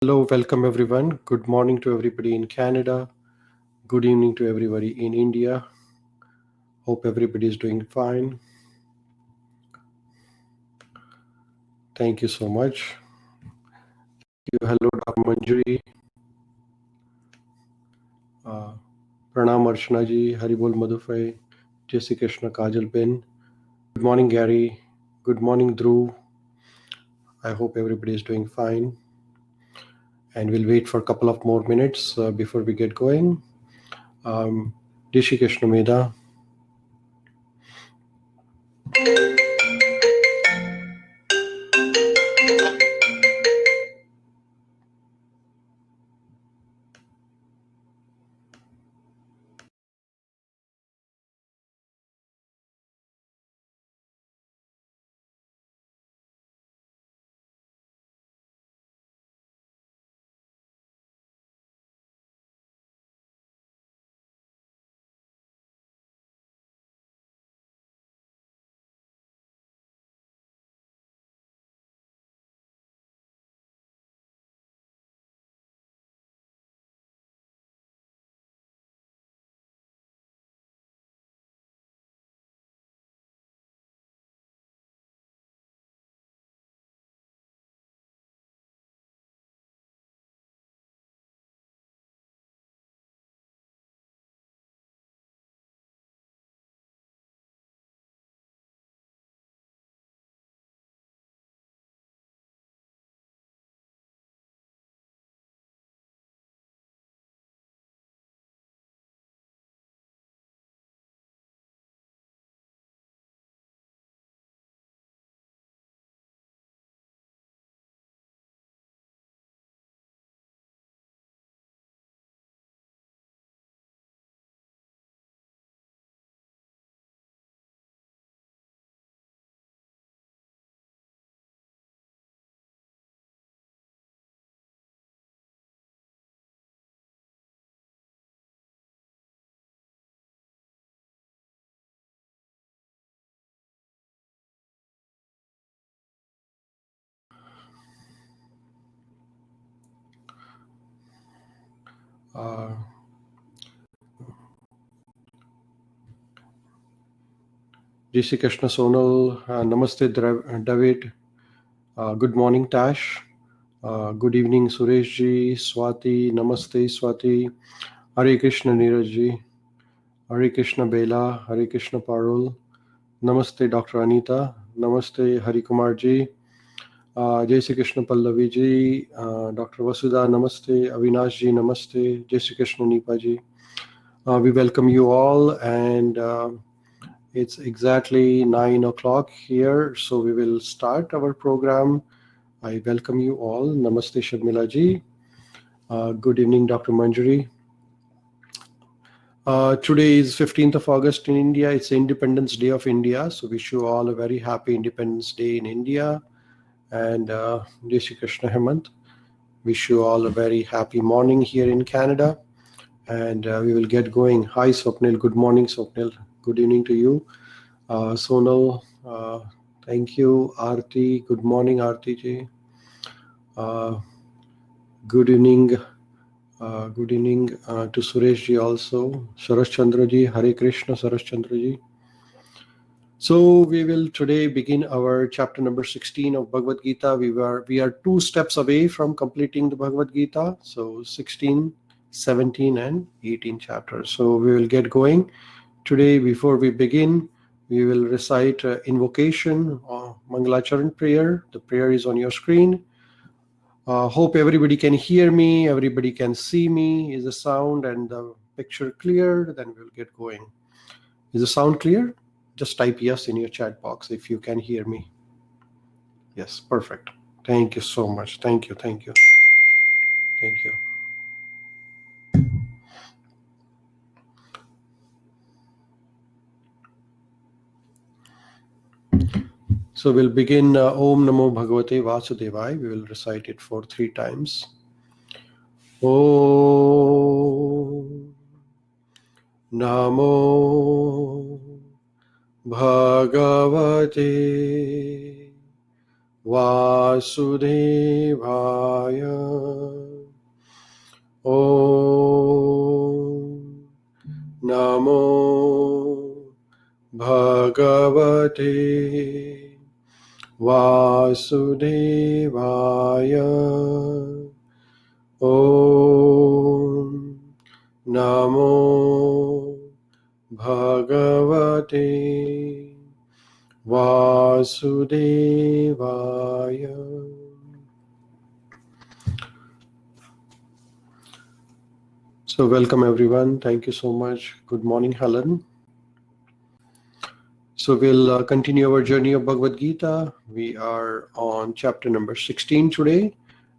Hello, welcome everyone. Good morning to everybody in Canada. Good evening to everybody in India. Hope everybody is doing fine. Thank you so much. Hello, Dr. Manjuri. Pranam Archana ji, Haribol Madhufai, Jai Shri Krishna Kajal Ben. Good morning, Gary. Good morning, Dhruv. I hope everybody is doing fine. And we'll wait for a couple of more minutes before we get going. Jai Shri Krishna Meda. Jai Shri Krishna Sonal. Namaste, David. Good morning, Tash. Good evening, Suresh ji, Swati. Namaste, Swati. Hare Krishna, Neeraj ji. Hare Krishna, Bela. Hare Krishna, Parul. Namaste, Dr. Anita. Namaste, Hari Kumar ji. Jai Shri Krishna, Pallavi ji. Dr. Vasudha, Namaste. Avinash ji, Namaste. Jai Shri Krishna, Nipa ji. We welcome you all, and it's exactly 9 o'clock here, so we will start our program. I welcome you all. Namaste, Sharmila ji. Good evening, Dr. Manjari. Today is 15th of August in India. It's Independence Day of India. So wish you all a very happy Independence Day in India. And Jai Shri Krishna Hemant. Wish you all a very happy morning here in Canada. And we will get going. Hi, Swapnil. Good morning, Swapnil. Good evening to you. Sonal, thank you. Aarti, good morning, Aarti ji. Good evening. Good evening to Suresh ji also. Sarash Chandra ji, Hare Krishna, Sarash Chandra ji. So we will today begin our chapter number 16 of Bhagavad Gita. We are 2 steps away from completing the Bhagavad Gita. So 16, 17 and 18 chapters. So we will get going. Today, before we begin, we will recite invocation or Mangalacharan prayer. The prayer is on your screen. Hope everybody can hear me, everybody can see me. Is the sound and the picture clear? Then we'll get going. Is the sound clear? Just type yes in your chat box if you can hear me. Yes, perfect. Thank you so much. Thank you. Thank you. Thank you. So we'll begin Om Namo Bhagavate Vasudevaya. We will recite it for 3 times. Om Namo Bhagavate Vasudevaya. Om Namo Bhagavate Vasudevaya. Om Namo Bhagavate Vasudevaya. So welcome everyone. Thank you so much. Good morning, Helen. So we'll continue our journey of Bhagavad Gita. We are on chapter number 16 today,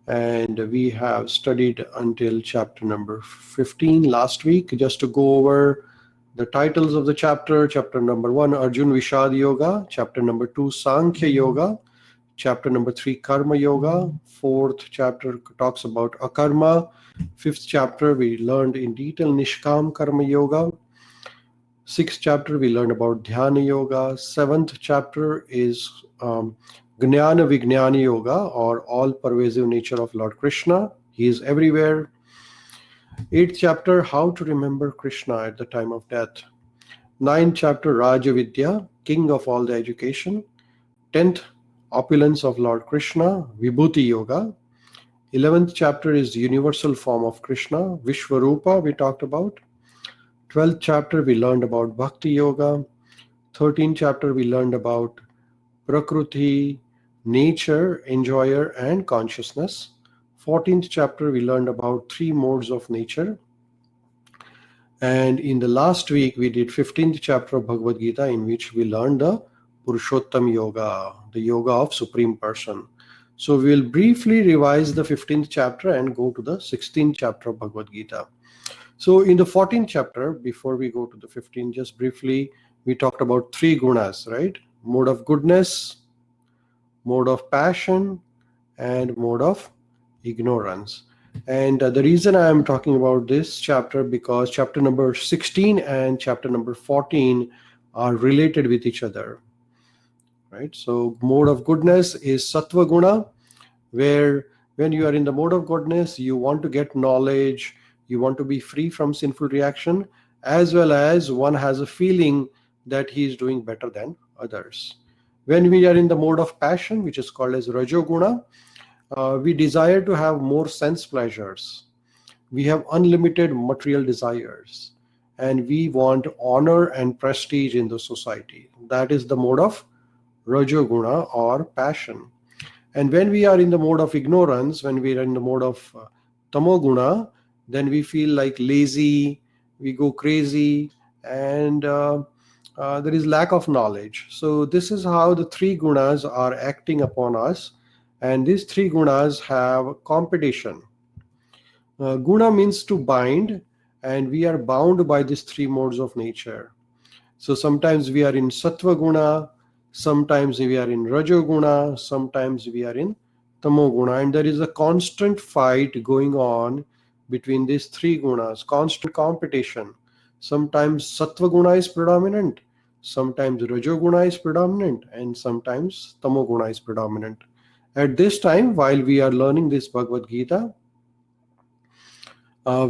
and we have studied until chapter number 15 last week. Just to go over the titles of the chapter: chapter number 1, Arjun Vishad Yoga; chapter number 2, Sankhya Yoga; chapter number 3, Karma Yoga; 4th chapter talks about Akarma; 5th chapter we learned in detail Nishkam Karma Yoga; 6th chapter we learned about Dhyana Yoga; 7th chapter is Gnana Vijnana Yoga, or all pervasive nature of Lord Krishna. He is everywhere. 8th chapter, how to remember Krishna at the time of death. 9th chapter, Raja Vidya, king of all the education. 10th, opulence of Lord Krishna, Vibhuti Yoga. 11th chapter is universal form of Krishna, Vishwarupa we talked about. 12th chapter we learned about Bhakti Yoga. 13th chapter we learned about Prakruti, nature, enjoyer and consciousness. 14th chapter we learned about 3 modes of nature. And in the last week we did 15th chapter of Bhagavad Gita, in which we learned the Purushottam Yoga, the yoga of Supreme Person. So we will briefly revise the 15th chapter and go to the 16th chapter of Bhagavad Gita. So in the 14th chapter, before we go to the 15th, just briefly, we talked about 3 gunas, right? Mode of goodness, mode of passion, and mode of ignorance. And the reason I am talking about this chapter, because chapter number 16 and chapter number 14 are related with each other, right? So mode of goodness is Sattva Guna, where when you are in the mode of goodness, you want to get knowledge, you want to be free from sinful reaction, as well as one has a feeling that he is doing better than others. When we are in the mode of passion, which is called as Rajoguna, we desire to have more sense pleasures. We have unlimited material desires, and we want honor and prestige in the society. That is the mode of Rajoguna or passion. And when we are in the mode of ignorance, when we are in the mode of Tamoguna, then we feel like lazy, we go crazy, and there is lack of knowledge. So this is how the 3 gunas are acting upon us. And these 3 gunas have competition. Guna means to bind, and we are bound by these 3 modes of nature. So sometimes we are in Sattva Guna, sometimes we are in Rajo Guna, sometimes we are in Tamo Guna. And there is a constant fight going on between these 3 gunas, constant competition. Sometimes Sattva Guna is predominant, sometimes Rajo Guna is predominant, and sometimes Tamo Guna is predominant. At this time, while we are learning this Bhagavad Gita,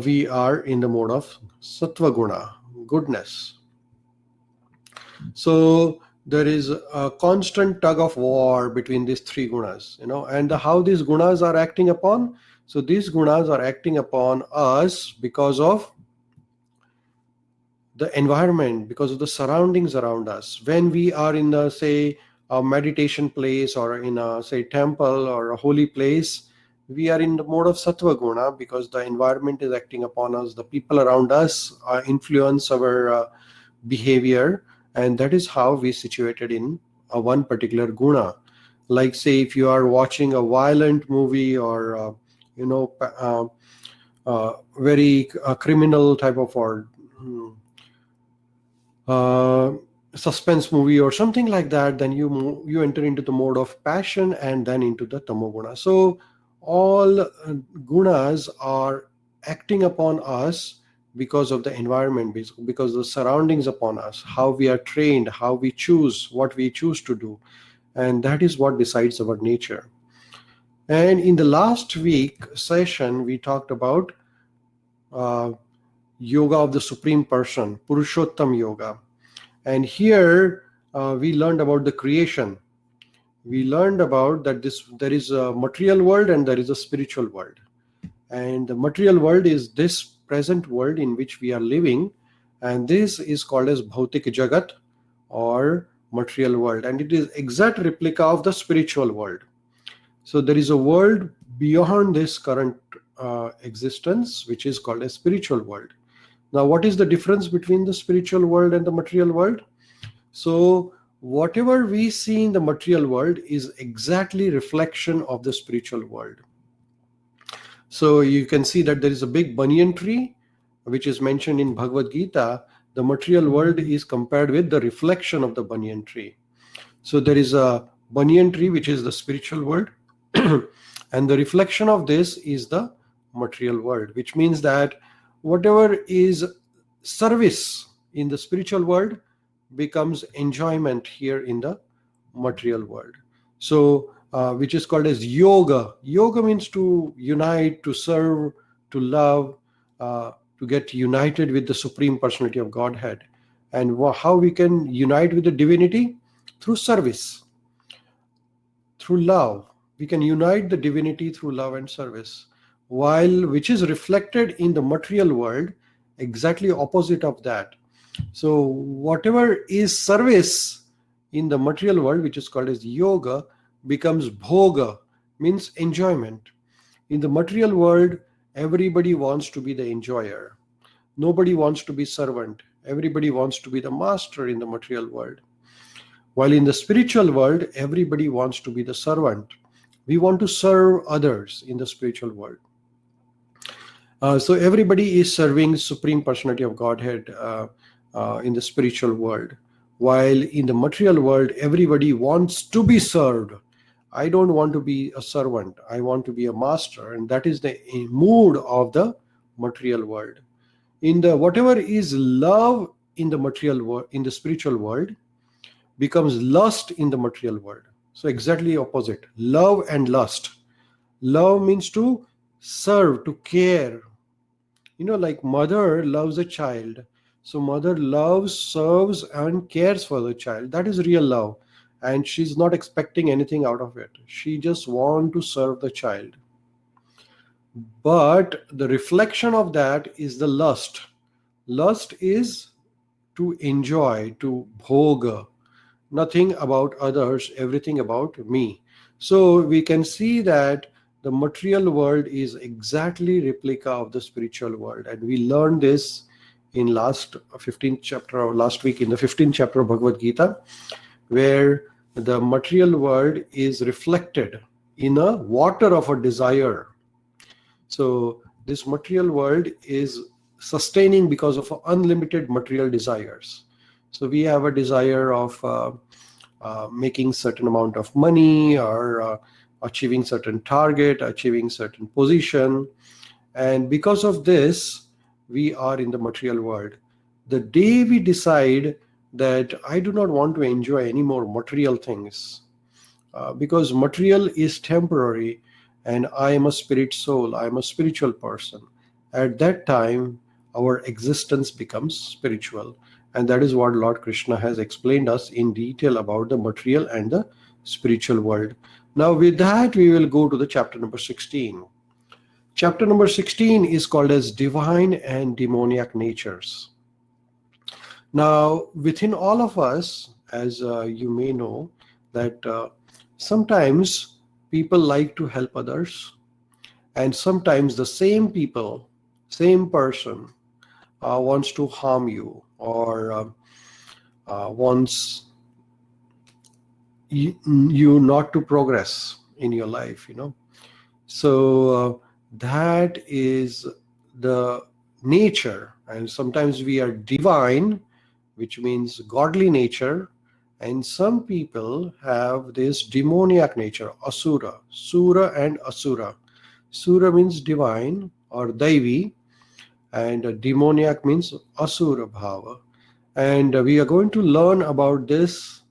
we are in the mode of Sattva Guna, goodness. So there is a constant tug of war between these 3 gunas, and how these gunas are acting upon. So these gunas are acting upon us because of the environment, because of the surroundings around us. When we are in the, say, a meditation place, or in a, say, temple or a holy place, we are in the mode of Sattva Guna because the environment is acting upon us. The people around us influence our behavior, and that is how we situated in one particular guna. Like, say, if you are watching a violent movie, or very criminal type of, or suspense movie or something like that, then you enter into the mode of passion and then into the tamoguna. So all gunas are acting upon us because of the environment, because of the surroundings upon us, how we are trained, how we choose, what we choose to do. and that is what decides our nature. And in the last week session, we talked about yoga of the Supreme Person, Purushottam Yoga. And here we learned about the creation. We learned about that there is a material world and there is a spiritual world. And the material world is this present world in which we are living, and this is called as Bhautik Jagat or material world, and it is exact replica of the spiritual world. So there is a world beyond this current existence, which is called a spiritual world. Now, what is the difference between the spiritual world and the material world? So whatever we see in the material world is exactly reflection of the spiritual world. So you can see that there is a big banyan tree, which is mentioned in Bhagavad Gita. The material world is compared with the reflection of the banyan tree. So there is a banyan tree, which is the spiritual world, and the reflection of this is the material world, which means that whatever is service in the spiritual world becomes enjoyment here in the material world. So which is called as yoga. Yoga means to unite, to serve, to love, to get united with the Supreme Personality of Godhead. And how we can unite with the divinity? Through service, through love. We can unite the divinity through love and service, which is reflected in the material world, exactly opposite of that. So whatever is service in the material world, which is called as yoga, becomes bhoga, means enjoyment. In the material world, everybody wants to be the enjoyer. Nobody wants to be servant. Everybody wants to be the master in the material world. While in the spiritual world, everybody wants to be the servant. We want to serve others in the spiritual world. So everybody is serving Supreme Personality of Godhead in the spiritual world. While in the material world, everybody wants to be served. I don't want to be a servant. I want to be a master. And that is the mood of the material world. In the whatever is love in the material world, in the spiritual world, becomes lust in the material world. So exactly opposite. Love and lust. Love means to serve, to care. Like mother loves a child. So mother loves, serves, and cares for the child. That is real love. And she's not expecting anything out of it. She just wants to serve the child. But the reflection of that is the lust. Lust is to enjoy, to bhoga. Nothing about others, everything about me. So we can see that the material world is exactly replica of the spiritual world. And we learned this in last 15th chapter, or last week in the 15th chapter of Bhagavad Gita, where the material world is reflected in a water of a desire. So this material world is sustaining because of unlimited material desires. So we have a desire of making certain amount of money, or achieving certain target, achieving certain position. And because of this, we are in the material world. The day we decide that I do not want to enjoy any more material things, because material is temporary, and I am a spirit soul, I am a spiritual person. At that time, our existence becomes spiritual. And that is what Lord Krishna has explained us in detail about the material and the spiritual world. Now with that, we will go to the chapter number 16. Chapter number 16 is called as Divine and Demoniac Natures. Now, within all of us, as you may know, that sometimes people like to help others, and sometimes the same people, same person wants to harm you, or wants you not to progress in your life, So that is the nature. And sometimes we are divine, which means godly nature, and some people have this demoniac nature, asura, sura and asura. Sura means divine or daivi, and demoniac means asura bhava. And we are going to learn about this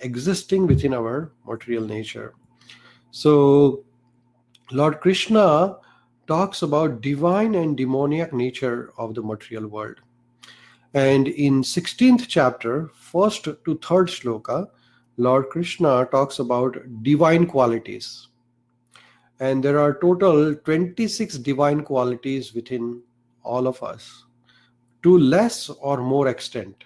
existing within our material nature. So Lord Krishna talks about divine and demoniac nature of the material world. And in 16th chapter, 1st to 3rd shloka, Lord Krishna talks about divine qualities. And there are total 26 divine qualities within all of us, to less or more extent.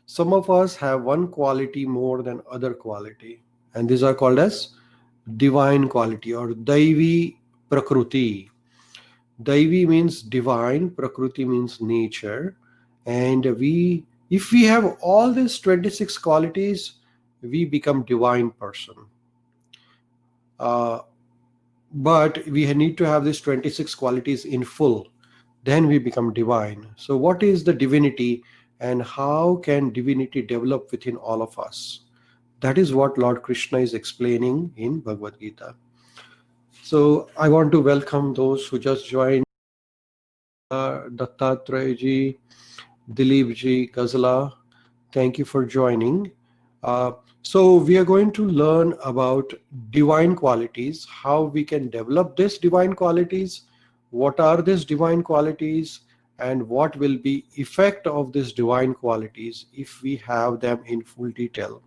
Some of us have one quality more than other quality, and these are called as divine quality or Daivi Prakruti. Daivi means divine, Prakruti means nature, and if we have all these 26 qualities, we become divine person. But we need to have these 26 qualities in full, then we become divine. So what is the divinity, and how can divinity develop within all of us? That is what Lord Krishna is explaining in Bhagavad Gita. So I want to welcome those who just joined. Dattatreya ji, Dilip ji, Ghazala, thank you for joining. So we are going to learn about divine qualities, how we can develop these divine qualities, what are these divine qualities, and what will be effect of these divine qualities if we have them in full detail.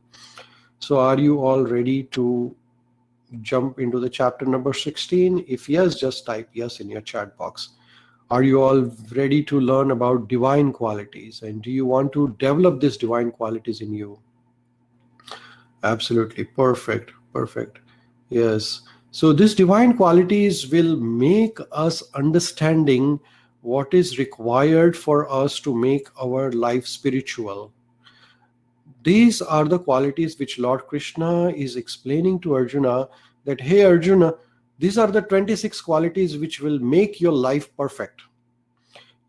So are you all ready to jump into the chapter number 16? If yes, just type yes in your chat box. Are you all ready to learn about divine qualities? And do you want to develop these divine qualities in you? Absolutely. Perfect. Perfect. Yes. So these divine qualities will make us understanding what is required for us to make our life spiritual. These are the qualities which Lord Krishna is explaining to Arjuna, that, hey Arjuna, these are the 26 qualities which will make your life perfect.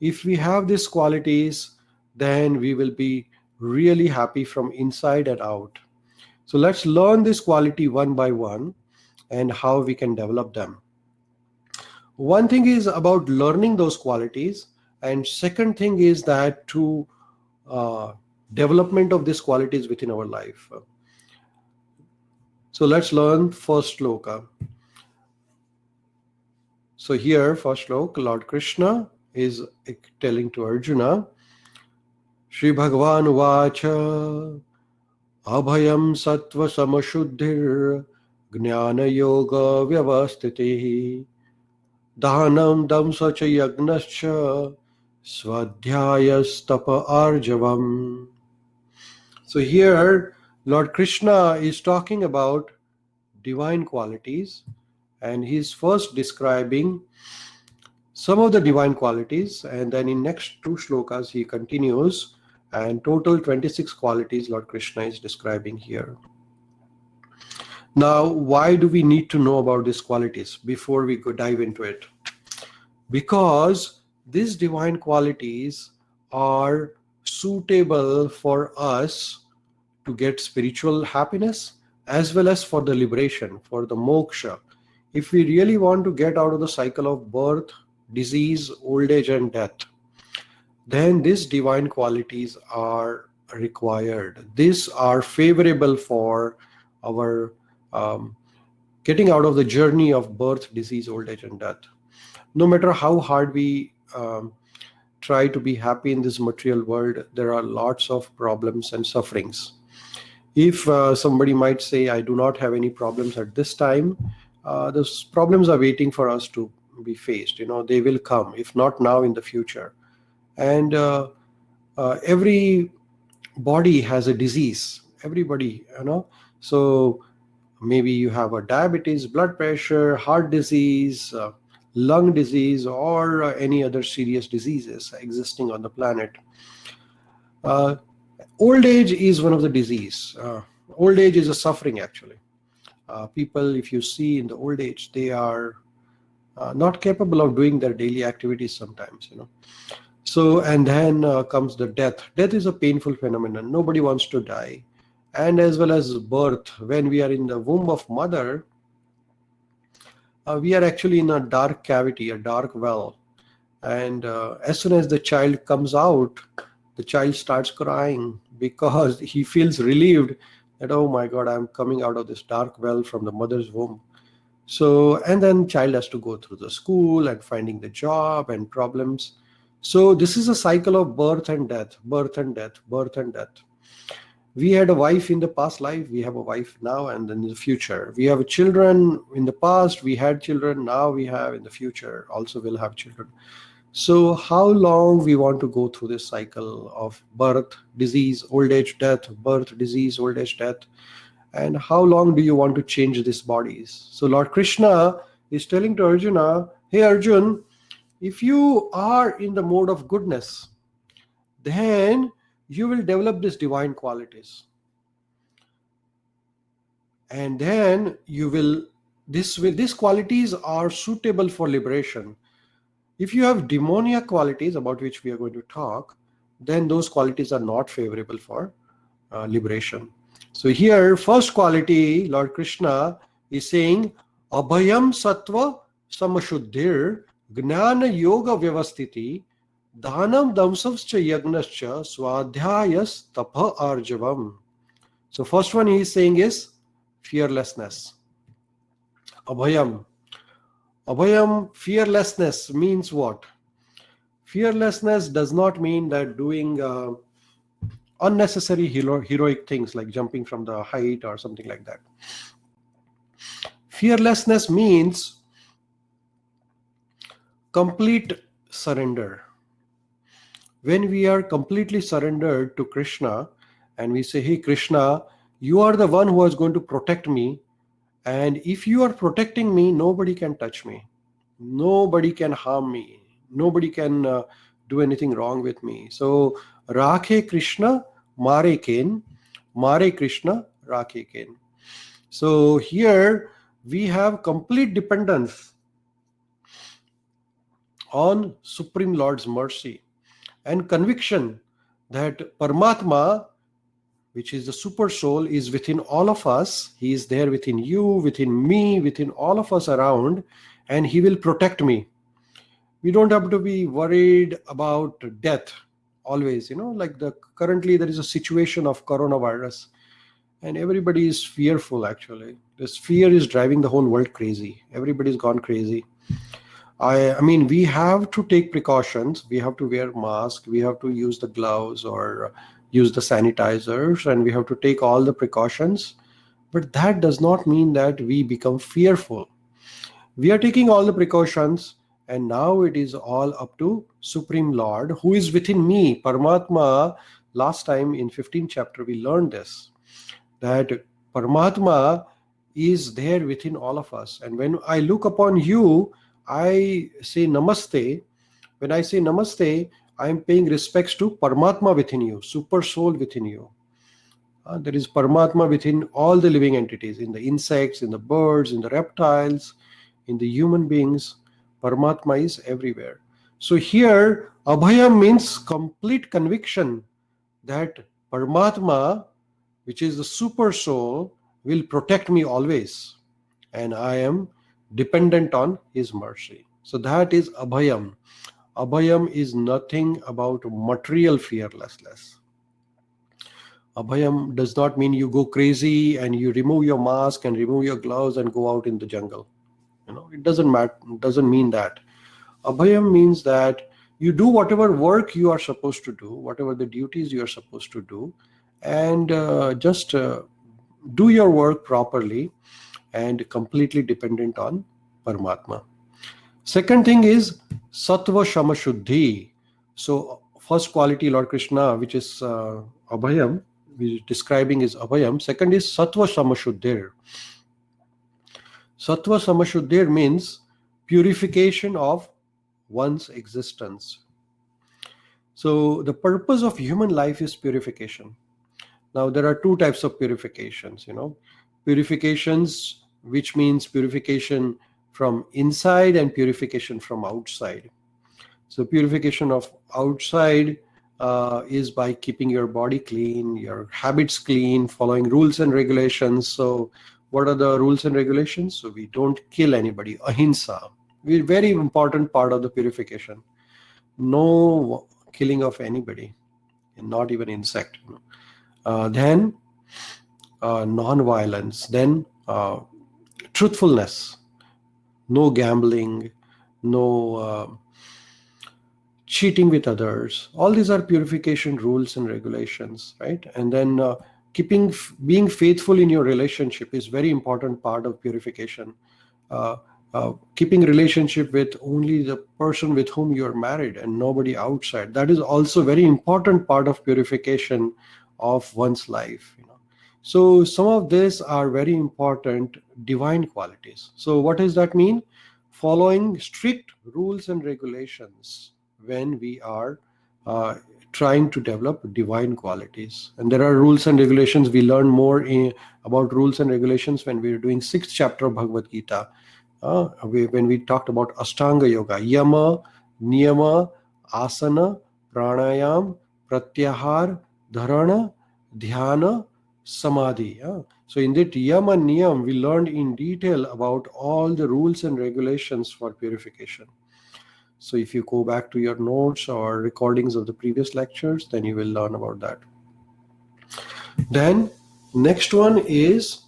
If we have these qualities, then we will be really happy from inside and out. So let's learn this quality one by one and how we can develop them. One thing is about learning those qualities, and second thing is that to development of these qualities within our life. So let's learn first shloka. So here, first shloka, Lord Krishna is telling to Arjuna, Shri Bhagavan Uvacha Abhayam Sattva Samashuddhir Jnana Yoga Vyavastitihi Dhanam Damsa Cha Yagnascha Swadhyayastapa Arjavam. So here Lord Krishna is talking about divine qualities, and he's first describing some of the divine qualities, and then in next two shlokas he continues, and total 26 qualities Lord Krishna is describing here. Now, why do we need to know about these qualities before we go dive into it? Because these divine qualities are suitable for us to get spiritual happiness as well as for the liberation, for the moksha. If we really want to get out of the cycle of birth, disease, old age and death, then these divine qualities are required. These are favorable for our getting out of the journey of birth, disease, old age and death. No matter how hard we try to be happy in this material world, there are lots of problems and sufferings. If somebody might say, I do not have any problems at this time, those problems are waiting for us to be faced. They will come, if not now, in the future. And every body has a disease. Everybody, So maybe you have a diabetes, blood pressure, heart disease, lung disease, or any other serious diseases existing on the planet. Old age is one of the disease. Old age is a suffering, actually. People, if you see in the old age, they are not capable of doing their daily activities sometimes, So, and then comes the death. Death is a painful phenomenon. Nobody wants to die. And as well as birth, when we are in the womb of mother, we are actually in a dark cavity, a dark well. And as soon as the child comes out, the child starts crying because he feels relieved that, oh my God, I'm coming out of this dark well from the mother's womb. So, and then child has to go through the school and finding the job and problems. So this is a cycle of birth and death, birth and death, birth and death. We had a wife in the past life, we have a wife now, and then in the future. We have children in the past, we had children, now we have in the future, also will have children. So how long we want to go through this cycle of birth, disease, old age, death, birth, disease, old age, death, and how long do you want to change these bodies? So Lord Krishna is telling to Arjuna, hey Arjun, if you are in the mode of goodness, then you will develop these divine qualities. And then these qualities are suitable for liberation. If you have demoniac qualities, about which we are going to talk, then those qualities are not favorable for liberation. So here, first quality, Lord Krishna is saying, Abhayam Sattva Samashuddhir Gnana Yoga Vyavastiti Dhanam Damsavscha Yagnascha Swadhyayas Tapha Arjavam. So first one he is saying is fearlessness. Abhayam. Abhayam, fearlessness means what? Fearlessness does not mean that doing unnecessary heroic things like jumping from the height or something like that. Fearlessness means complete surrender. When we are completely surrendered to Krishna and we say, hey Krishna, you are the one who is going to protect me, and if you are protecting me, nobody can touch me, nobody can harm me, nobody can do anything wrong with me. So Rakhe Krishna Mare Ken, Mare Krishna Rakhe Ken. So here we have complete dependence on Supreme Lord's mercy and conviction that Paramatma, which is the super soul, is within all of us. He is there within you, within me, within all of us around, and he will protect me. We don't have to be worried about death always, like currently there is a situation of coronavirus and everybody is fearful. Actually, this fear is driving the whole world crazy. Everybody's gone crazy. I mean, we have to take precautions. We have to wear masks. We have to use the gloves or use the sanitizers, and we have to take all the precautions. But that does not mean that we become fearful. We are taking all the precautions, and now it is all up to Supreme Lord who is within me, Paramatma. Last time in 15th chapter we learned this, that Paramatma is there within all of us. And when I look upon you, I say namaste. When I say namaste, I am paying respects to Paramatma within you, super soul within you. There is Paramatma within all the living entities, in the insects, in the birds, in the reptiles, in the human beings. Paramatma is everywhere. So here, Abhaya means complete conviction that Paramatma, which is the super soul, will protect me always, and I am dependent on his mercy. So that is Abhayam. Abhayam is nothing about material fearlessness. Abhayam does not mean you go crazy and you remove your mask and remove your gloves and go out in the jungle. It doesn't matter. It doesn't mean that. Abhayam means that you do whatever work you are supposed to do, whatever the duties you are supposed to do, and just do your work properly and completely dependent on Paramatma. Second thing is Sattva Shama Shuddhi. So first quality, Lord Krishna, which is Abhayam, which is describing is Abhayam. Second is Sattva Shama Shuddhir. Sattva Shama Shuddhir means purification of one's existence. So the purpose of human life is purification. Now there are two types of purifications, purifications, which means purification from inside and purification from outside. So purification of outside is by keeping your body clean, your habits clean, following rules and regulations. So what are the rules and regulations? So we don't kill anybody, ahimsa. Very important part of the purification. No killing of anybody, and not even insect. Then non-violence, then truthfulness, no gambling, no cheating with others. All these are purification rules and regulations, right? And then being faithful in your relationship is very important part of purification. uh, Keeping relationship with only the person with whom you are married and nobody outside, that is also very important part of purification of one's life, so some of these are very important divine qualities. So what does that mean? Following strict rules and regulations when we are uh, trying to develop divine qualities. And there are rules and regulations. We learn more about rules and regulations when we are doing 6th chapter of Bhagavad Gita. When we talked about Ashtanga Yoga, Yama, Niyama, Asana, Pranayam, Pratyahar, Dharana, Dhyana, Samadhi. So in that Yama Niyam, we learned in detail about all the rules and regulations for purification. So if you go back to your notes or recordings of the previous lectures, then you will learn about that. Then next one is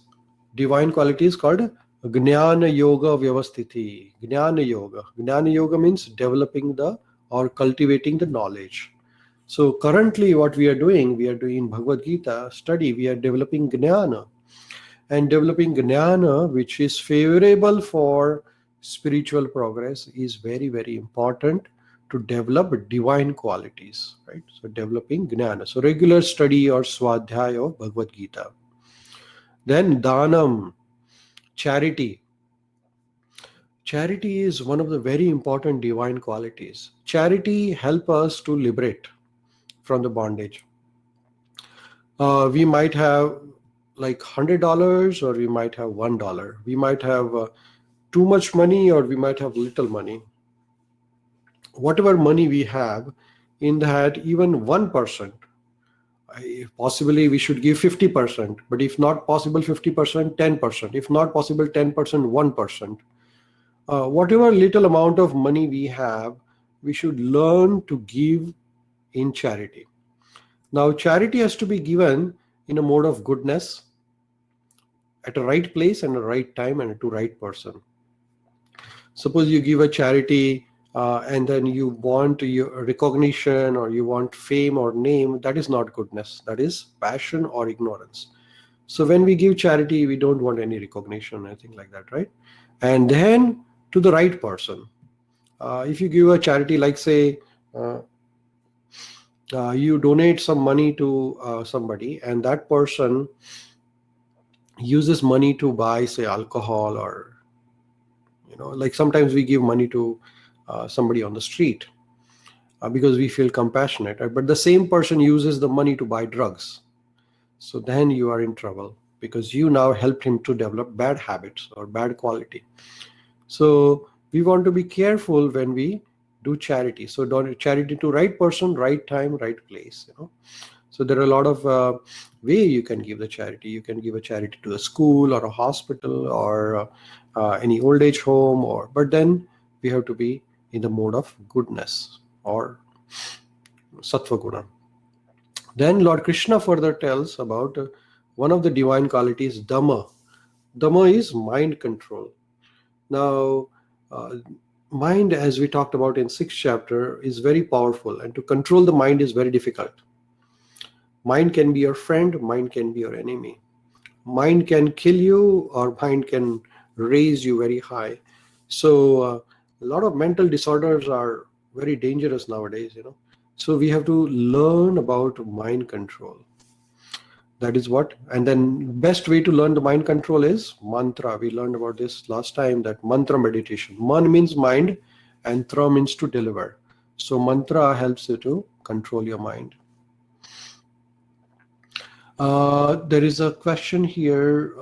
divine qualities called Jnana Yoga Vyavasthiti. Jnana Yoga. Jnana Yoga means developing or cultivating the knowledge. So currently what we are doing Bhagavad Gita study, we are developing Jnana. And developing Jnana, which is favorable for spiritual progress, is very, very important to develop divine qualities, right? So developing Jnana. So regular study or Swadhyaya of Bhagavad Gita. Then Dhanam, charity. Charity is one of the very important divine qualities. Charity helps us to liberate from the bondage. We might have like $100 or we might have $1. We might have too much money or we might have little money. Whatever money we have, in that even 1%, possibly we should give 50%, but if not possible 50%, 10%, if not possible 10%, 1%. Whatever little amount of money we have, we should learn to give in charity. Now, charity has to be given in a mode of goodness, at a right place and a right time and to right person. Suppose you give a charity and then you want your recognition or you want fame or name, that is not goodness. That is passion or ignorance. So when we give charity, we don't want any recognition or anything like that, right? And then to the right person. If you give a charity, like say, you donate some money to somebody and that person uses money to buy, say, alcohol, or like sometimes we give money to somebody on the street because we feel compassionate, right? But the same person uses the money to buy drugs. So then you are in trouble because you now helped him to develop bad habits or bad quality. So we want to be careful when we do charity. So do charity to right person, right time, right place. So there are a lot of way you can give the charity. You can give a charity to a school or a hospital or any old age home, but then we have to be in the mode of goodness or sattva guna. Then Lord Krishna further tells about one of the divine qualities, Dhamma. Dhamma is mind control. Now, mind, as we talked about in 6th chapter, is very powerful, and to control the mind is very difficult. Mind can be your friend, mind can be your enemy. Mind can kill you or mind can raise you very high. So a lot of mental disorders are very dangerous nowadays, So we have to learn about mind control. That is what. And then best way to learn the mind control is mantra. We learned about this last time, that mantra meditation. Man means mind and tra means to deliver. So mantra helps you to control your mind. There is a question here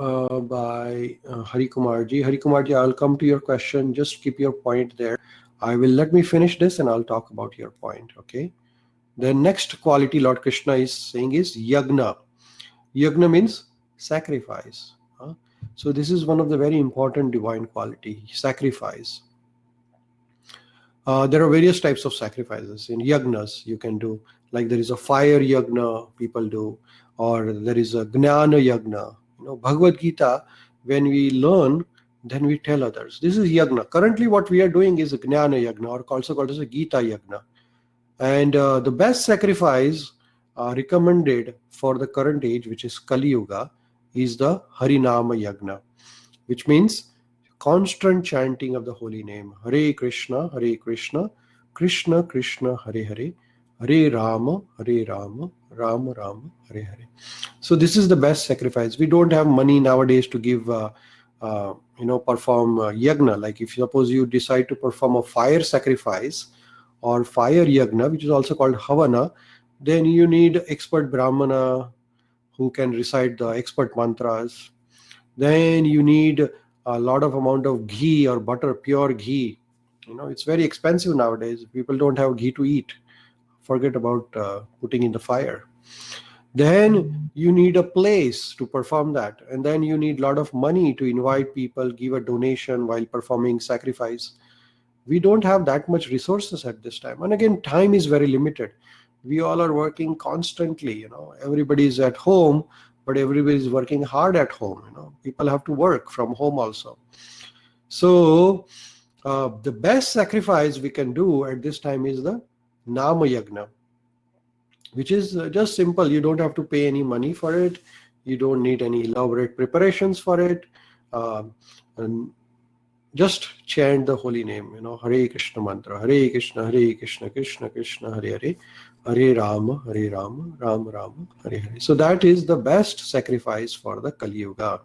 by Hari Kumarji. Hari Kumarji, I'll come to your question. Just keep your point there. Let me finish this and I'll talk about your point. Okay. The next quality Lord Krishna is saying is yagna. Yagna means sacrifice. So this is one of the very important divine quality, sacrifice. There are various types of sacrifices. In yagnas you can do, like there is a fire yagna people do, or there is a gnana yagna, Bhagavad Gita, when we learn, then we tell others. This is yagna. Currently what we are doing is Jnana Yagna, or also called as a Gita Yagna. And the best sacrifice recommended for the current age, which is Kali Yuga, is the Harinama Yagna, which means constant chanting of the holy name. Hare Krishna, Krishna Krishna, Hare Hare, Hare Rama, Rama Rama, Hare Hare. So this is the best sacrifice. We don't have money nowadays to give, perform yagna. Like if suppose you decide to perform a fire sacrifice or fire yagna, which is also called havana, then you need expert brahmana who can recite the expert mantras. Then you need a lot of amount of ghee or butter, pure ghee. It's very expensive nowadays. People don't have ghee to eat. Forget about putting in the fire. Then you need a place to perform that. And then you need a lot of money to invite people, give a donation while performing sacrifice. We don't have that much resources at this time. And again, time is very limited. We all are working constantly. Everybody is at home, but everybody is working hard at home. People have to work from home also. So the best sacrifice we can do at this time is the Nama Yagna, which is just simple. You don't have to pay any money for it. You don't need any elaborate preparations for it. And just chant the holy name, Hare Krishna mantra, Hare Krishna, Krishna Krishna, Hare Hare, Hare Rama, Rama Rama, Hare Hare. So that is the best sacrifice for the Kali Yuga.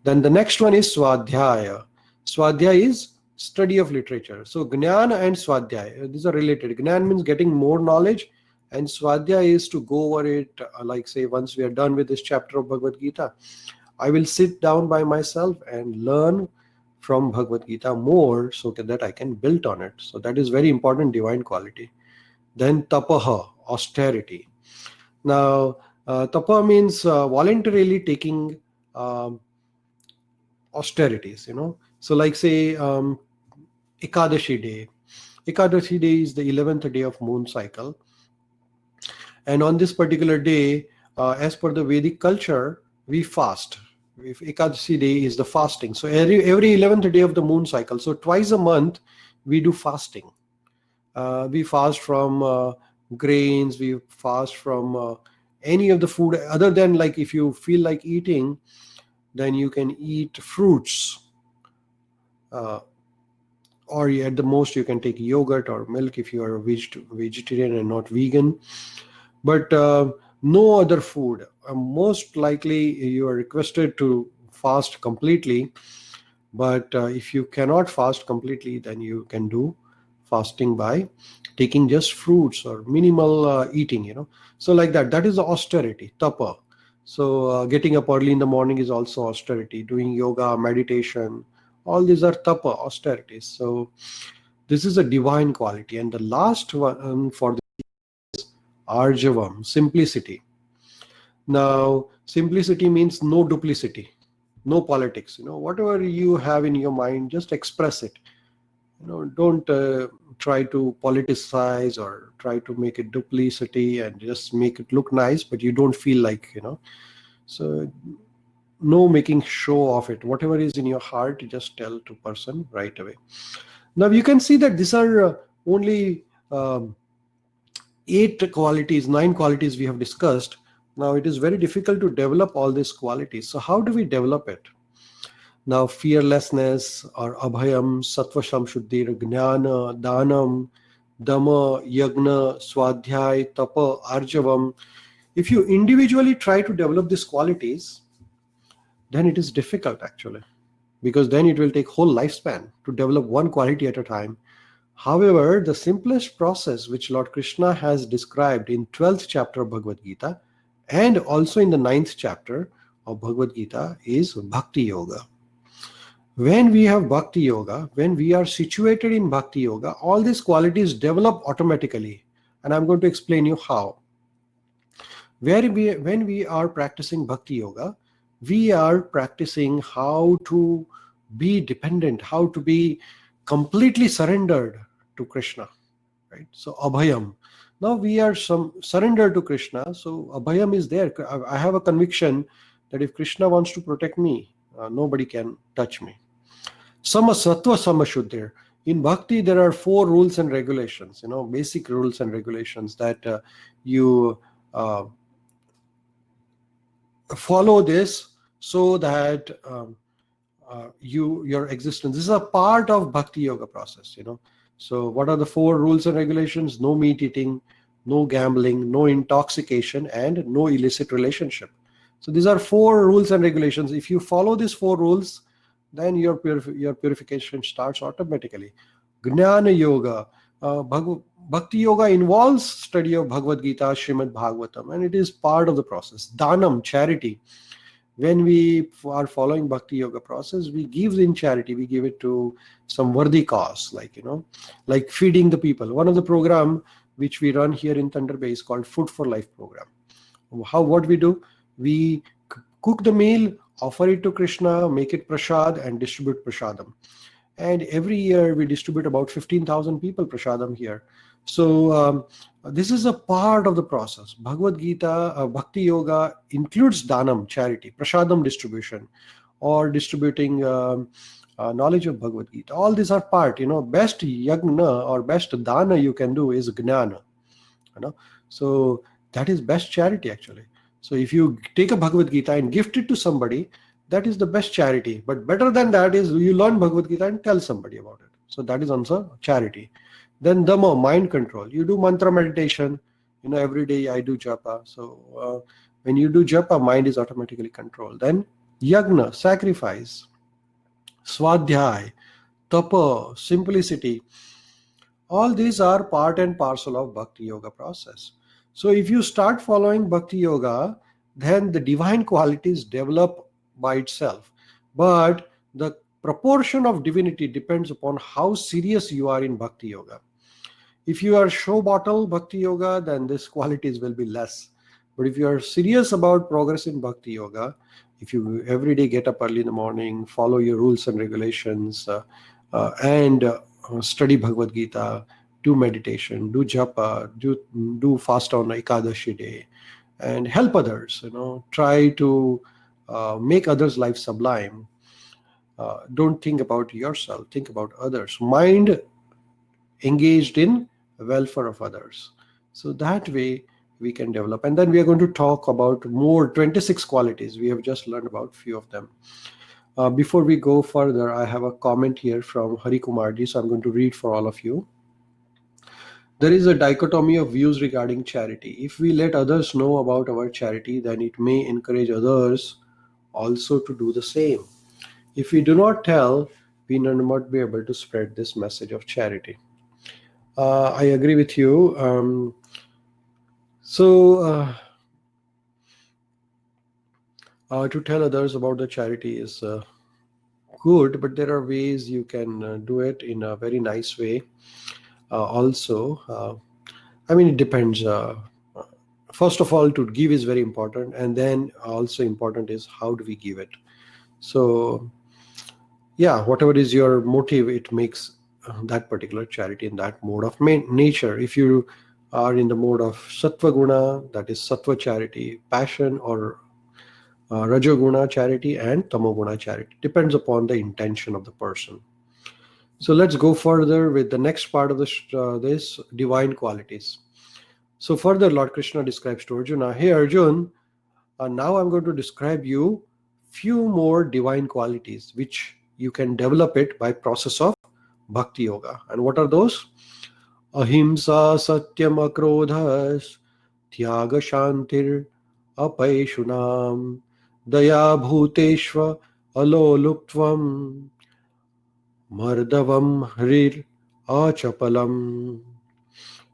Then the next one is Swadhyaya. Swadhyaya is study of literature. So Jnana and Swadhyaya, these are related. Jnana means getting more knowledge, and Swadhyaya is to go over it, like say once we are done with this chapter of Bhagavad Gita, I will sit down by myself and learn from Bhagavad Gita more so that I can build on it. So that is very important divine quality. Then tapaha, austerity. Now tapa means voluntarily taking austerities, So like say Ekadashi day. Ekadashi day is the 11th day of moon cycle. And on this particular day, as per the Vedic culture, we fast. If Ekadashi day is the fasting. So every 11th day of the moon cycle. So twice a month, we do fasting. We fast from grains. We fast from any of the food other than, like, if you feel like eating, then you can eat fruits. Or at the most, you can take yogurt or milk if you are a vegetarian and not vegan. But no other food. Most likely you are requested to fast completely, but if you cannot fast completely, then you can do fasting by taking just fruits or minimal eating, So like that is the austerity, tapa. So getting up early in the morning is also austerity. Doing yoga, meditation, all these are tapa, austerities. So this is a divine quality. And the last one for Arjavam, simplicity. Now, simplicity means no duplicity, no politics. Whatever you have in your mind, just express it. Don't try to politicize or try to make it duplicity and just make it look nice, but you don't feel like, So no making show of it. Whatever is in your heart, just tell to person right away. Now you can see that these are only 9 qualities we have discussed. Now it is very difficult to develop all these qualities. So how do we develop it? Now fearlessness or abhayam, sattva samshuddhi, jnana, danam, dama, yagna, swadhyay, tapa, arjavam. If you individually try to develop these qualities, then it is difficult actually, because then it will take whole lifespan to develop one quality at a time. However, the simplest process which Lord Krishna has described in 12th chapter of Bhagavad Gita and also in the 9th chapter of Bhagavad Gita is Bhakti Yoga. When we have Bhakti Yoga, when we are situated in Bhakti Yoga, all these qualities develop automatically. And I'm going to explain you how. When we are practicing Bhakti Yoga, we are practicing how to be dependent, how to be completely surrendered to Krishna, right? So abhayam. Now we are surrendered to Krishna. So abhayam is there. I have a conviction that if Krishna wants to protect me, nobody can touch me. Sama sattva sama shuddhir. In bhakti, there are 4 rules and regulations, basic rules and regulations that you follow this so that your existence. This is a part of bhakti yoga process. So what are the 4 rules and regulations? No meat eating, no gambling, no intoxication, and no illicit relationship. So these are 4 rules and regulations. If you follow these 4 rules, then your purification starts automatically. Gnana yoga, bhakti yoga involves study of Bhagavad Gita, Srimad Bhagavatam, and it is part of the process. Danam, charity. When we are following bhakti yoga process, we give in charity. We give it to some worthy cause, like feeding the people. One of the program which we run here in Thunder Bay is called Food for Life program. What we do? We cook the meal, offer it to Krishna, make it prasad, and distribute prasadam. And every year we distribute about 15,000 people prasadam here. So this is a part of the process. Bhagavad Gita, Bhakti Yoga includes danam, charity, prasadam distribution, or distributing knowledge of Bhagavad Gita. All these are part. Best yagna or best dana you can do is gnana. So that is best charity actually. So if you take a Bhagavad Gita and gift it to somebody, that is the best charity. But better than that is you learn Bhagavad Gita and tell somebody about it. So that is also charity. Then Dhamma, mind control. You do mantra meditation. Every day I do japa. So when you do japa, mind is automatically controlled. Then yagna, sacrifice. Swadhyay, tapa, simplicity. All these are part and parcel of Bhakti Yoga process. So if you start following Bhakti Yoga, then the divine qualities develop by itself. But the proportion of divinity depends upon how serious you are in Bhakti Yoga. If you are show bottle Bhakti Yoga, then these qualities will be less. But if you are serious about progress in Bhakti Yoga, if you every day get up early in the morning, follow your rules and regulations, and study Bhagavad Gita, do meditation, do japa, do fast on Ekadashi day, and help others. Try to make others' life sublime. Don't think about yourself, think about others. Mind engaged in welfare of others. So that way we can develop. And then we are going to talk about more 26 qualities. We have just learned about few of them. Before we go further, I have a comment here from Hari Kumarji, so I'm going to read for all of you. There is a dichotomy of views regarding charity. If we let others know about our charity, then it may encourage others also to do the same. If we do not tell, we will not be able to spread this message of charity. I agree with you. To tell others about the charity is good, but there are ways you can do it in a very nice way. It depends. First of all, to give is very important, and then also important is how do we give it. So whatever is your motive, it makes that particular charity in that mode of nature. If you are in the mode of sattva guna, that is sattva charity, passion, or rajoguna charity, and tamoguna charity. Depends upon the intention of the person. So let's go further with the next part of this divine qualities. So further, Lord Krishna describes to Arjuna, hey Arjun, now I'm going to describe you few more divine qualities which you can develop it by process of Bhakti Yoga. And what are those? Ahimsa satyam akrodhas tyaga shantir apaishunam daya bhuteshva aloluptvam mardavam hrir achapalam.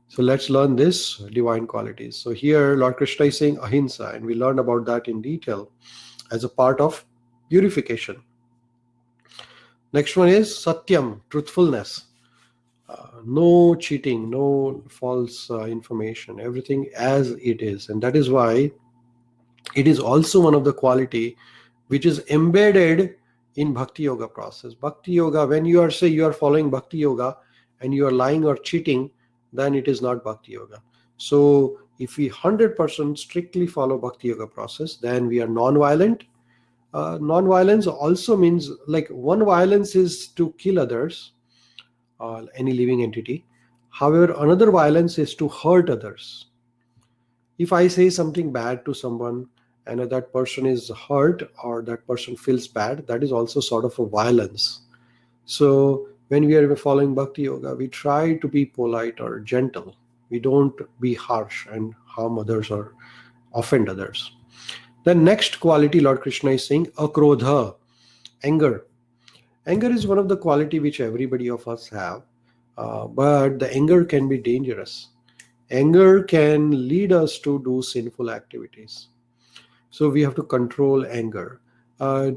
So let's learn this divine qualities. So here Lord Krishna is saying ahimsa, and we learn about that in detail as a part of purification. Next one is satyam, truthfulness. No cheating, no false information, everything as it is. And that is why it is also one of the quality which is embedded in Bhakti Yoga process. Bhakti Yoga, when you are following Bhakti Yoga and you are lying or cheating, then it is not Bhakti Yoga. So If we 100% strictly follow Bhakti Yoga process, then we are non-violent. Non-violence also means, like, one violence is to kill others, any living entity. However, another violence is to hurt others. If I say something bad to someone and that person is hurt or that person feels bad, that is also sort of a violence. So when we are following Bhakti Yoga, we try to be polite or gentle. We don't be harsh and harm others or offend others. The next quality Lord Krishna is saying, akrodha, anger. Anger is one of the quality which everybody of us have, but the anger can be dangerous. Anger can lead us to do sinful activities. So we have to control anger. Uh,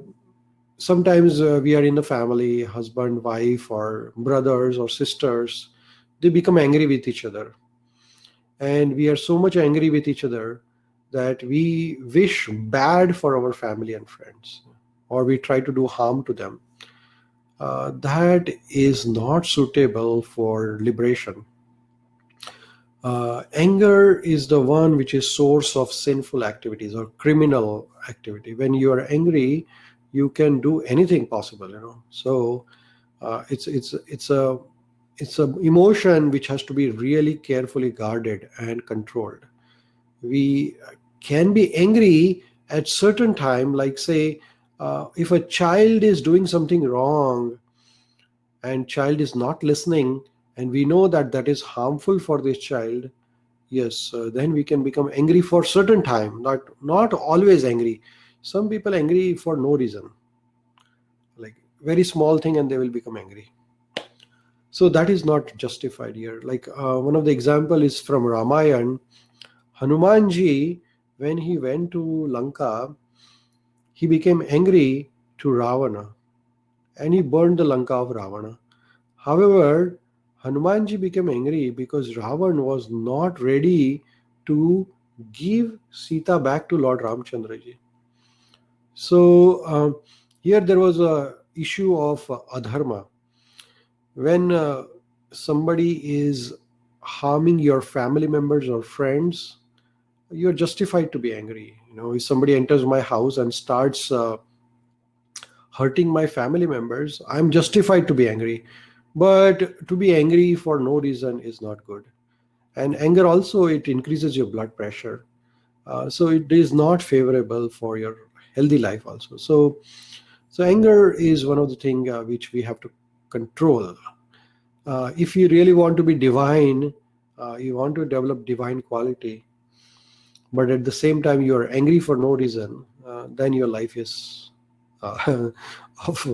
Sometimes we are in the family, husband, wife, or brothers or sisters, they become angry with each other. And we are so much angry with each other that we wish bad for our family and friends, or we try to do harm to them. That is not suitable for liberation. Anger is the one which is source of sinful activities or criminal activity. When you are angry, you can do anything possible, So it's a emotion which has to be really carefully guarded and controlled. We can be angry at certain time, like, say, if a child is doing something wrong and child is not listening, and we know that that is harmful for this child. Yes, then we can become angry for certain time, not always angry. Some people angry for no reason, like very small thing, and they will become angry. So that is not justified here. Like, one of the example is from Ramayana. Hanumanji, when he went to Lanka, he became angry to Ravana, and he burned the Lanka of Ravana. However, Hanumanji became angry because Ravan was not ready to give Sita back to Lord Ramchandraji. So here there was a issue of adharma. When somebody is harming your family members or friends, you're justified to be angry. If somebody enters my house and starts hurting my family members, I'm justified to be angry. But to be angry for no reason is not good. And anger also, it increases your blood pressure. So it is not favorable for your healthy life also. So anger is one of the things which we have to control. If you really want to be divine, you want to develop divine quality, but at the same time you are angry for no reason, then your life is of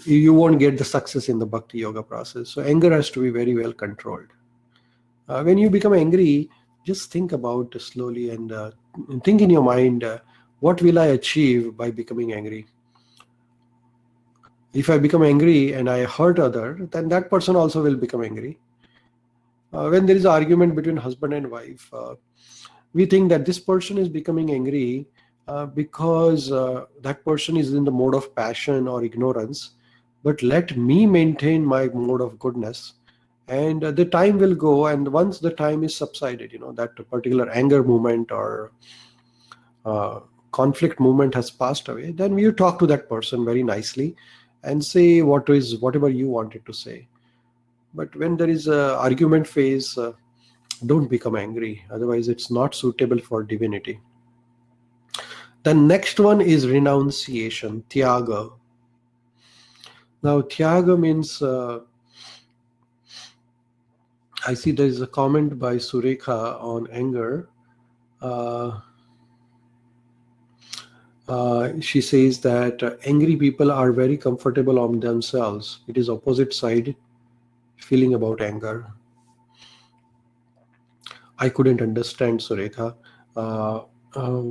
you won't get the success in the bhakti yoga process. So anger has to be very well controlled. When you become angry, just think about slowly and think in your mind, what will I achieve by becoming angry? If I become angry and I hurt other, then that person also will become angry. When there is an argument between husband and wife, we think that this person is becoming angry because that person is in the mode of passion or ignorance. But let me maintain my mode of goodness, and the time will go. And once the time is subsided, that particular anger moment or uh, conflict moment has passed away, then you talk to that person very nicely and say whatever you wanted to say. But when there is a argument phase, don't become angry, otherwise it's not suitable for divinity. The next one is renunciation, tyaga. Now tyaga means, I see there is a comment by Surekha on anger. uh, she says that angry people are very comfortable on themselves. It is opposite side feeling about anger. I couldn't understand, Surekha. uh, uh,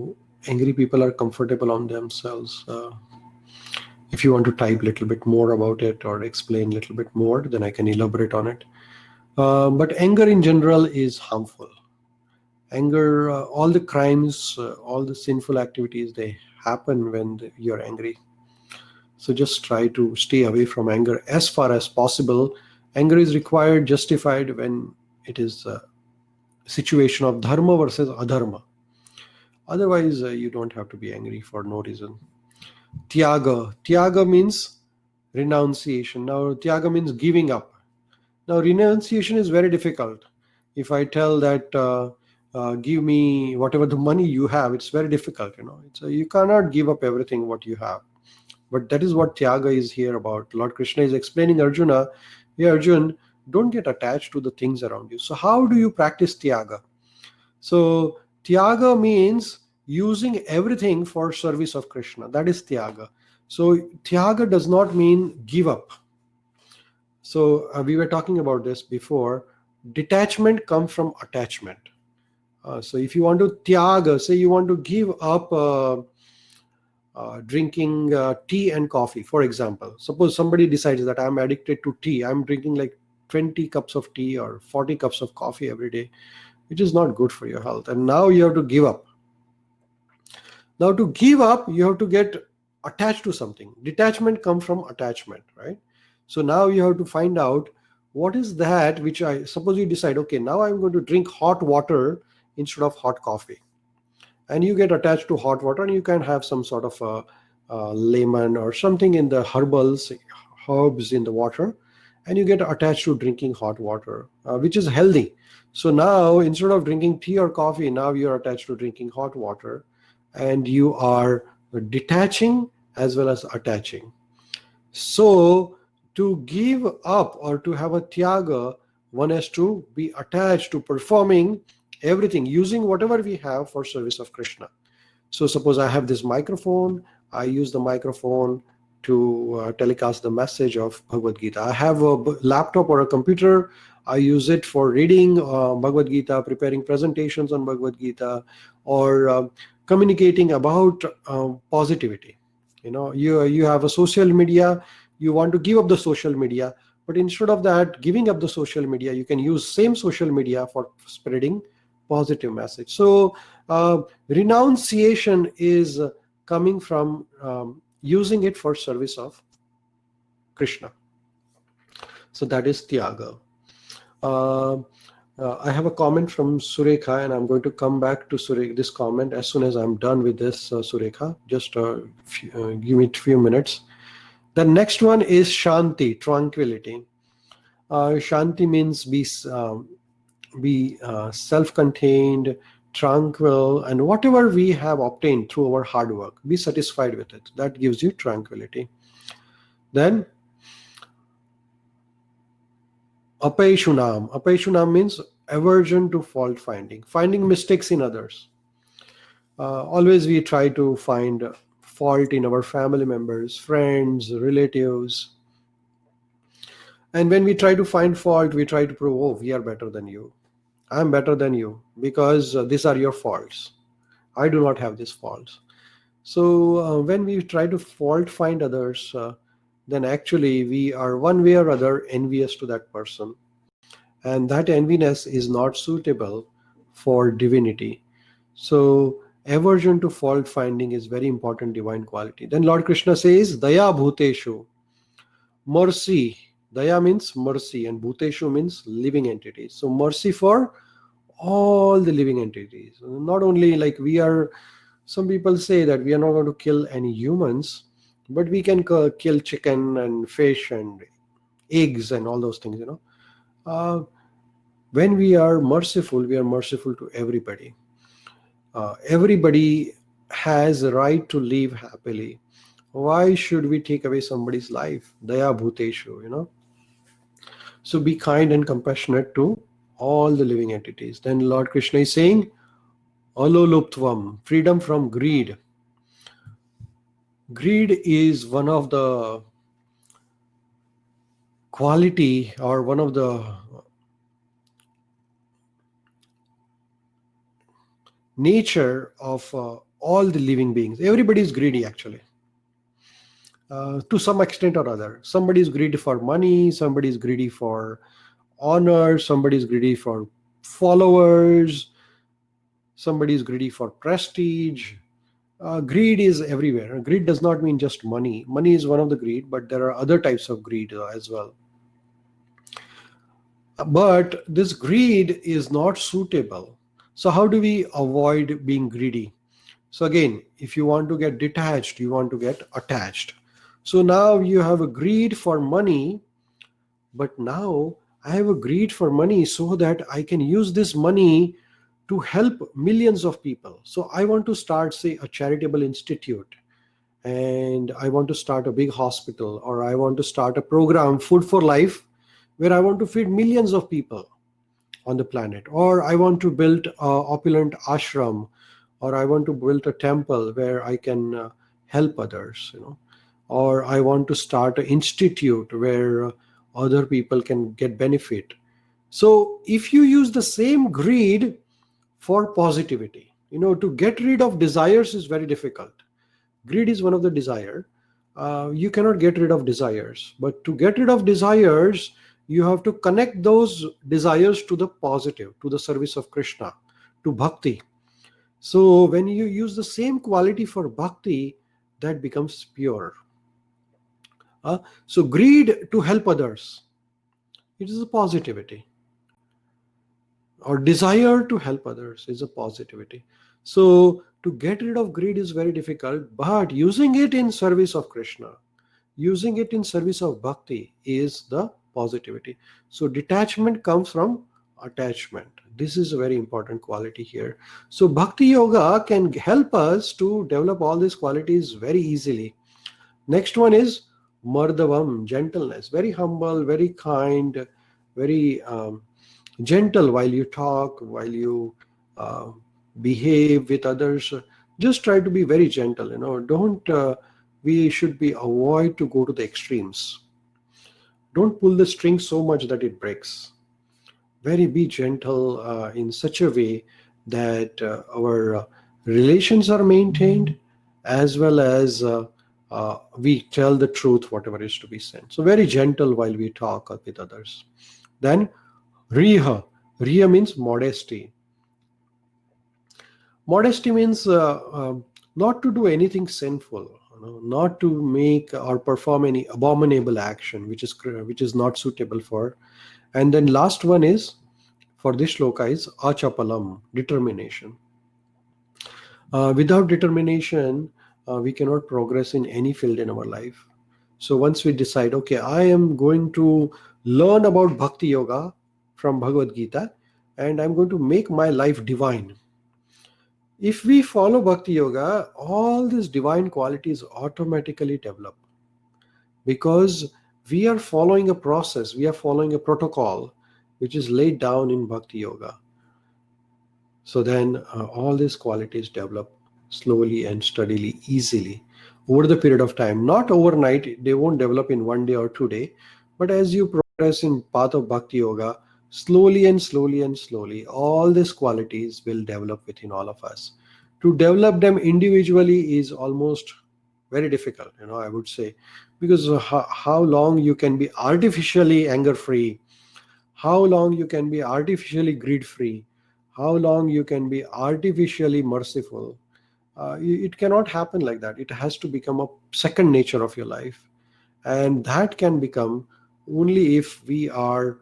Angry people are comfortable on themselves. If you want to type a little bit more about it or explain a little bit more, then I can elaborate on it. But anger in general is harmful. Anger, all the crimes, all the sinful activities, they happen when you're angry. So just try to stay away from anger as far as possible. Anger is required, justified when it is situation of dharma versus adharma. Otherwise, you don't have to be angry for no reason. Tyaga. Tyaga means renunciation. Now, tyaga means giving up. Now, renunciation is very difficult. If I tell that, give me whatever the money you have, it's very difficult. You cannot give up everything what you have. But that is what tyaga is here about. Lord Krishna is explaining Arjuna, hey Arjun, don't get attached to the things around you. So how do you practice tyaga? So tyaga means using everything for service of Krishna. That is tyaga. So tyaga does not mean give up. So we were talking about this before. Detachment comes from attachment. So if you want to tyaga, say you want to give up drinking tea and coffee, for example. Suppose somebody decides that I'm addicted to tea. I'm drinking like 20 cups of tea or 40 cups of coffee every day, which is not good for your health. And now you have to give up. Now to give up, you have to get attached to something. Detachment comes from attachment, right? So now you have to find out what is that which suppose you decide, okay, now I'm going to drink hot water instead of hot coffee. And you get attached to hot water, and you can have some sort of a lemon or something in the herbs in the water, and you get attached to drinking hot water, which is healthy. So now instead of drinking tea or coffee, now you're attached to drinking hot water, and you are detaching as well as attaching. So to give up or to have a tyaga, one has to be attached to performing everything, using whatever we have for service of Krishna. So suppose I have this microphone, I use the microphone to telecast the message of Bhagavad Gita. I have a laptop or a computer, I use it for reading Bhagavad Gita, preparing presentations on Bhagavad Gita, or communicating about positivity. You have a social media, you want to give up the social media, but instead of that, giving up the social media, you can use same social media for spreading positive message. So renunciation is coming from using it for service of Krishna. So that is tyaga. I have a comment from Surekha, and I'm going to come back to this comment as soon as I'm done with this, Surekha. Just give me a few minutes. The next one is Shanti, tranquility. Shanti means be self-contained, tranquil, and whatever we have obtained through our hard work, be satisfied with it. That gives you tranquility. Then Apaishunam. Apaishunam means aversion to fault finding mistakes in others. Always we try to find fault in our family members, friends, relatives. And when we try to find fault, we try to prove, oh, we are better than you. I'm better than you because these are your faults. I do not have these faults. So when we try to fault find others, then actually we are one way or other envious to that person. And that enviness is not suitable for divinity. So aversion to fault finding is very important divine quality. Then Lord Krishna says, Daya Bhuteshu, mercy. Daya means mercy, and Bhuteshu means living entities. So mercy for all the living entities. Not only like some people say that we are not going to kill any humans, but we can kill chicken and fish and eggs and all those things, when we are merciful to everybody. Everybody has a right to live happily. Why should we take away somebody's life? Daya Bhuteshu, So be kind and compassionate to all the living entities. Then Lord Krishna is saying, Aloluptvam, freedom from greed. Greed is one of the quality or one of the nature of all the living beings. Everybody is greedy actually. To some extent or other. Somebody is greedy for money, somebody is greedy for honor, somebody is greedy for followers, somebody is greedy for prestige. Greed is everywhere. Greed does not mean just money. Money is one of the greed, but there are other types of greed as well. But this greed is not suitable. So how do we avoid being greedy? So again, if you want to get detached, you want to get attached. So now you have a greed for money, but now I have a greed for money so that I can use this money to help millions of people. So I want to start, say, a charitable institute, and I want to start a big hospital, or I want to start a program, Food for Life, where I want to feed millions of people on the planet, or I want to build a opulent ashram, or I want to build a temple where I can help others, or I want to start an institute where other people can get benefit. So if you use the same greed for positivity, to get rid of desires is very difficult. Greed is one of the desire. You cannot get rid of desires, but to get rid of desires, you have to connect those desires to the positive, to the service of Krishna, to bhakti. So when you use the same quality for bhakti, that becomes pure. So greed to help others, it is a positivity, or desire to help others is a positivity. So to get rid of greed is very difficult, but using it in service of Krishna, using it in service of bhakti is the positivity. So detachment comes from attachment. This is a very important quality here. So bhakti yoga can help us to develop all these qualities very easily. Next one is mardavam, gentleness. Very humble, very kind, very gentle while you talk, while you uh, behave with others. Just try to be very gentle. Don't. We should be avoid to go to the extremes. Don't pull the string so much that it breaks. Very be gentle in such a way that our relations are maintained, as well as we tell the truth, whatever is to be said. So very gentle while we talk with others. Then riha. Riha means modesty. Modesty means not to do anything sinful, not to make or perform any abominable action, which is not suitable for. And then last one is for this shloka is achapalam, determination. Without determination, we cannot progress in any field in our life. So once we decide, okay, I am going to learn about Bhakti Yoga from Bhagavad Gita, and I'm going to make my life divine. If we follow Bhakti Yoga, all these divine qualities automatically develop, because we are following a process, we are following a protocol which is laid down in Bhakti Yoga. So then all these qualities develop slowly and steadily, easily over the period of time. Not overnight, they won't develop in 1 day or 2 day, but as you progress in path of Bhakti Yoga, slowly and slowly and slowly, all these qualities will develop within all of us. To develop them individually is almost very difficult, I would say, because how long you can be artificially anger free, how long you can be artificially greed free, how long you can be artificially merciful. It cannot happen like that. It has to become a second nature of your life, and that can become only if we are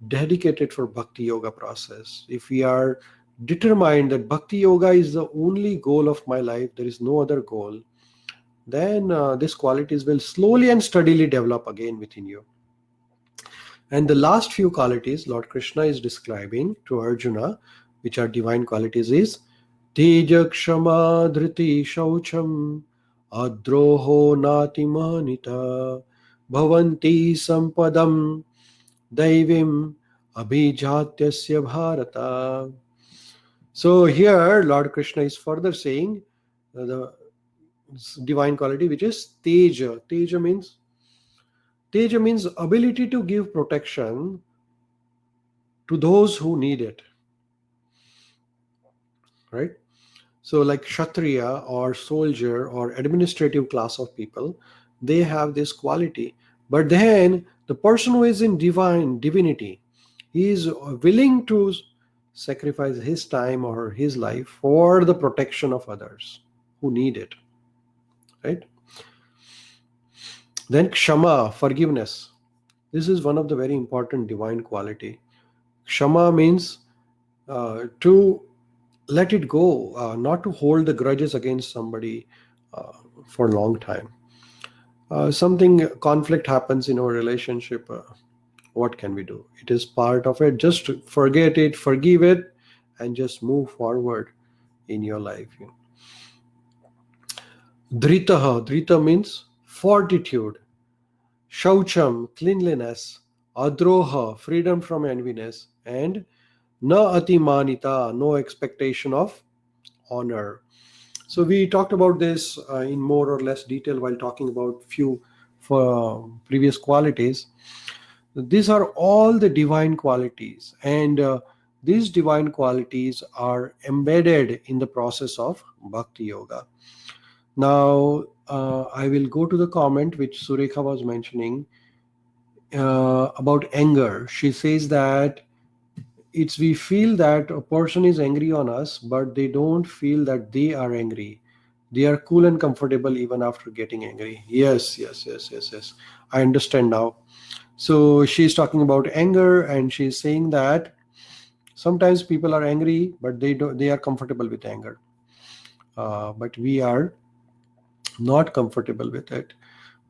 dedicated for bhakti yoga process. If we are determined that bhakti yoga is the only goal of my life, there is no other goal, then these qualities will slowly and steadily develop again within you. And the last few qualities Lord Krishna is describing to Arjuna, which are divine qualities, is Teja Kshama Dhriti Shaucham Adroho Natimanita Bhavanti Sampadam Daivim Abhijatyasya Bharata. So here Lord Krishna is further saying the divine quality which is Teja. Teja means ability to give protection to those who need it, right? So like kshatriya or soldier or administrative class of people, they have this quality. But then the person who is in divinity, he is willing to sacrifice his time or his life for the protection of others who need it, right? Then kshama, forgiveness. This is one of the very important divine quality. Kshama means to let it go, not to hold the grudges against somebody for a long time. Something conflict happens in our relationship. What can we do? It is part of it. Just forget it, forgive it, and just move forward in your life. Dritaha. Drita means fortitude. Shaucham, cleanliness. Adroha, freedom from enviness. And na atimanita, no expectation of honor. So we talked about this in more or less detail while talking about few previous qualities. These are all the divine qualities, and these divine qualities are embedded in the process of bhakti yoga. Now, I will go to the comment which Surekha was mentioning about anger. She says that we feel that a person is angry on us, but they don't feel that they are angry. They are cool and comfortable even after getting angry. Yes. I understand now. So she's talking about anger, and she's saying that sometimes people are angry, but they are comfortable with anger. But we are not comfortable with it.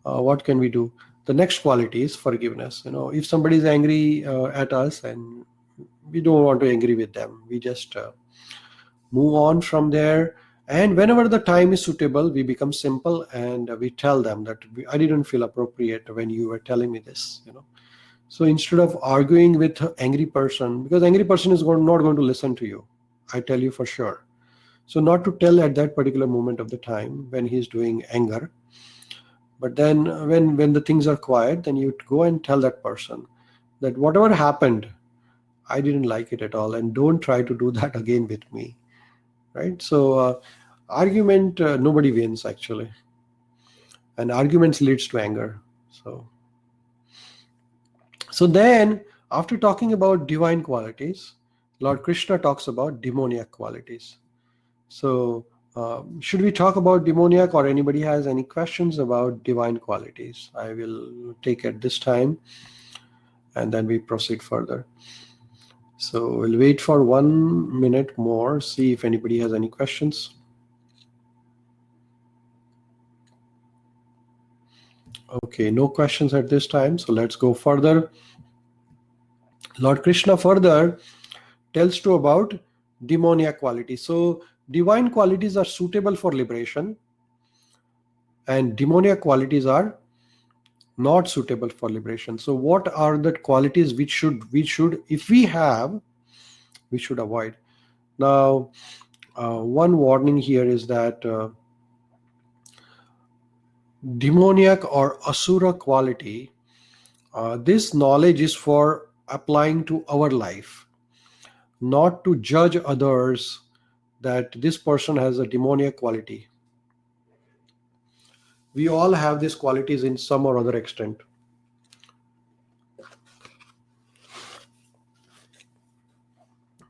What can we do? The next quality is forgiveness. If somebody is angry at us, and we don't want to angry with them, we just move on from there. And whenever the time is suitable, we become simple, and we tell them that I didn't feel appropriate when you were telling me this. So instead of arguing with an angry person, because angry person is not going to listen to you, I tell you for sure. So not to tell at that particular moment of the time when he's doing anger, but then when the things are quiet, then you go and tell that person that whatever happened, I didn't like it at all, and don't try to do that again with me. Right? So argument, nobody wins actually, and arguments leads to anger. So then, after talking about divine qualities, Lord Krishna talks about demoniac qualities. So should we talk about demoniac, or anybody has any questions about divine qualities? I will take at this time, and then we proceed further. So we'll wait for 1 minute more, see if anybody has any questions. Okay, no questions at this time, so let's go further. Lord Krishna further tells to about demoniac qualities. So divine qualities are suitable for liberation, and demoniac qualities are not suitable for liberation. So what are the qualities which should if we have, we should avoid? Now, one warning here is that demoniac or asura quality, this knowledge is for applying to our life, not to judge others that this person has a demoniac quality. We all have these qualities in some or other extent.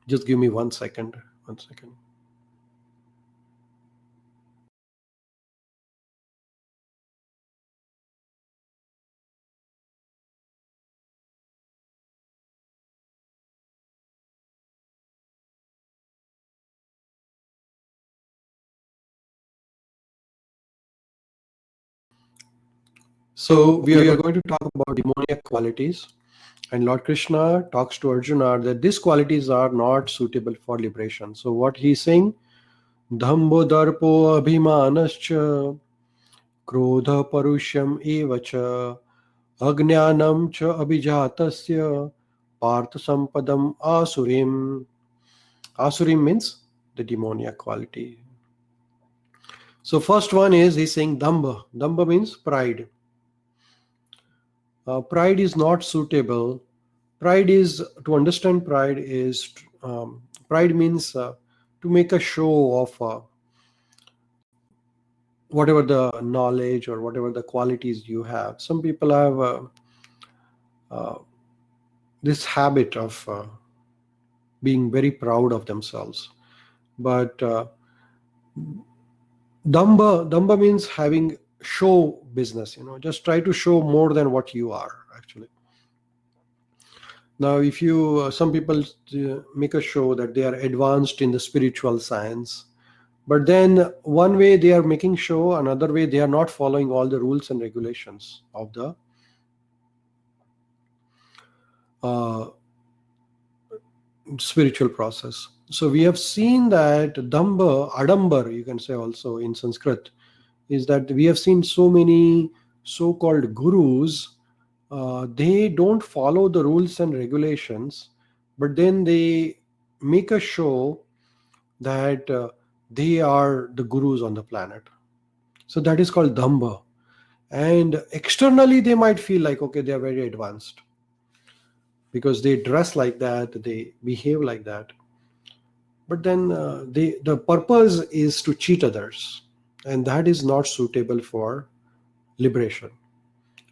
Just give me 1 second. 1 second. So we are going to talk about demoniac qualities, and Lord Krishna talks to Arjuna that these qualities are not suitable for liberation. So what he's saying, dhambo darpo abhimanascha krodha parushyam evacha agnyanam cha abhijatasya partha sampadam asurim. Asurim means the demoniac quality. So first one is, he's saying damba. Damba means pride. Pride is not suitable. Pride is, to understand pride is, pride means to make a show of whatever the knowledge or whatever the qualities you have. Some people have this habit of being very proud of themselves. But damba means having show business, just try to show more than what you are actually. Now, if you, some people make a show that they are advanced in the spiritual science, but then one way they are making show, another way they are not following all the rules and regulations of the uh, spiritual process. So we have seen that Damba, Adambar, you can say also in Sanskrit, is that we have seen so many so-called gurus, they don't follow the rules and regulations, but then they make a show that they are the gurus on the planet. So that is called Damba. And externally, they might feel like, okay, they are very advanced because they dress like that, they behave like that. But then the purpose is to cheat others, and that is not suitable for liberation.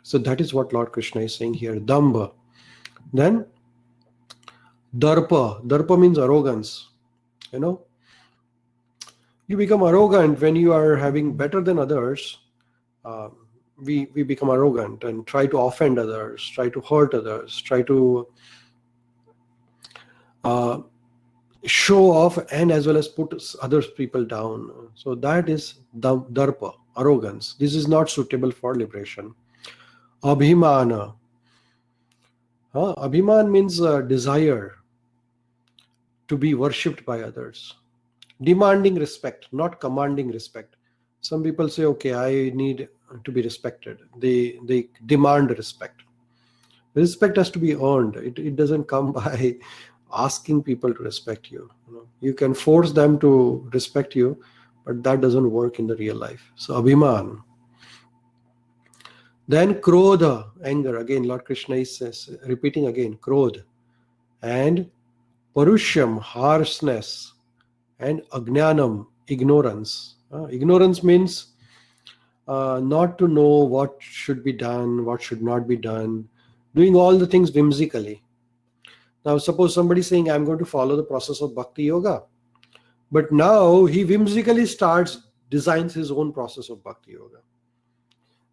So that is what Lord Krishna is saying here, Damba. Then Darpa. Darpa means arrogance. You know, you become arrogant when you are having better than others. Uh, we become arrogant and try to offend others, try to hurt others, try to uh, show off and as well as put other people down. So that is Darpa, arrogance. This is not suitable for liberation. Abhimana. Abhiman means desire to be worshipped by others. Demanding respect, not commanding respect. Some people say, okay, I need to be respected. They demand respect. Respect has to be earned. It doesn't come by asking people to respect you. You can force them to respect you, but that doesn't work in the real life. So Abhiman. Then Krodha, anger. Again, Lord Krishna is repeating again, Krodha. And Parushyam, harshness. And Ajnanam, ignorance. Ignorance means not to know what should be done, what should not be done, doing all the things whimsically. Now, suppose somebody is saying, I'm going to follow the process of Bhakti Yoga. But now he whimsically designs his own process of Bhakti Yoga.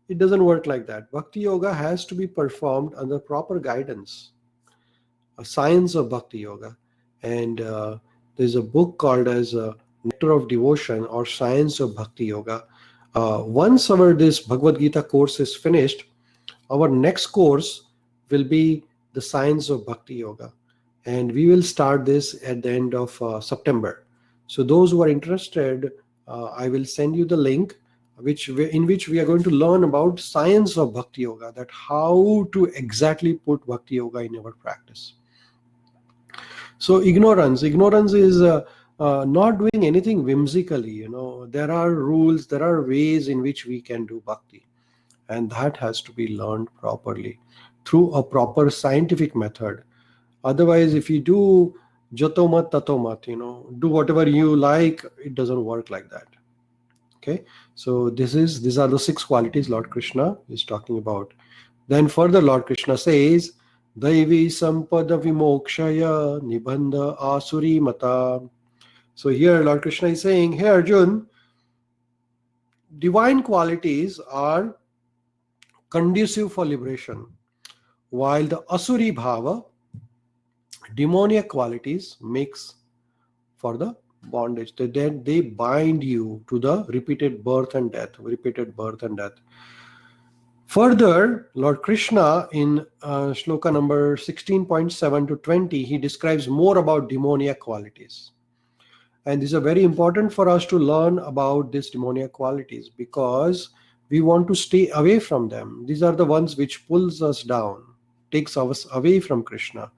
It doesn't work like that. Bhakti Yoga has to be performed under proper guidance, a science of Bhakti Yoga. And there's a book called as Nectar of Devotion or Science of Bhakti Yoga. Once this Bhagavad Gita course is finished, our next course will be the Science of Bhakti Yoga. And we will start this at the end of September. So those who are interested, I will send you the link in which we are going to learn about science of Bhakti Yoga, that how to exactly put Bhakti Yoga in our practice. So ignorance is not doing anything whimsically. There are rules, there are ways in which we can do bhakti, and that has to be learned properly through a proper scientific method. Otherwise, if you do jatomat tatomat, do whatever you like, it doesn't work like that. Okay, so these are the 6 qualities Lord Krishna is talking about. Then further Lord Krishna says, Daivi sampada vimokshaya nibandha asuri mata. So here Lord Krishna is saying, hey Arjun, divine qualities are conducive for liberation, while the asuri bhava, demoniac qualities, makes for the bondage. They bind you to the repeated birth and death. Further, Lord Krishna in shloka number 16.7 to 20, he describes more about demoniac qualities. And these are very important for us to learn about these demoniac qualities because we want to stay away from them. These are the ones which pulls us down, takes us away from Krishna.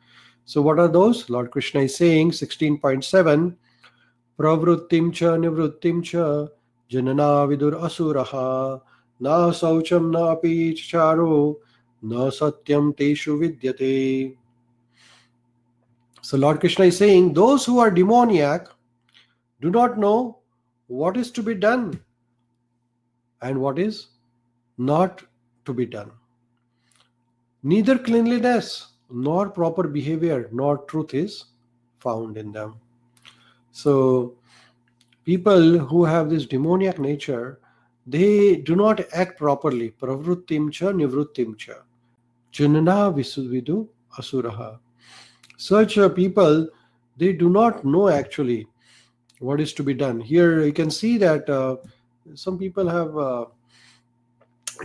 So what are those? Lord Krishna is saying, 16.7, Pravrittim cha nivrittim cha janana vidur asuraha na saucham na api charo na satyam teshu vidyate. So Lord Krishna is saying, those who are demoniac do not know what is to be done and what is not to be done. Neither cleanliness nor proper behavior nor truth is found in them. So people who have this demoniac nature, they do not act properly. Pravrittim cha nivrittim cha janana vidu asuraha. Such people, they do not know actually what is to be done. Here you can see that some people have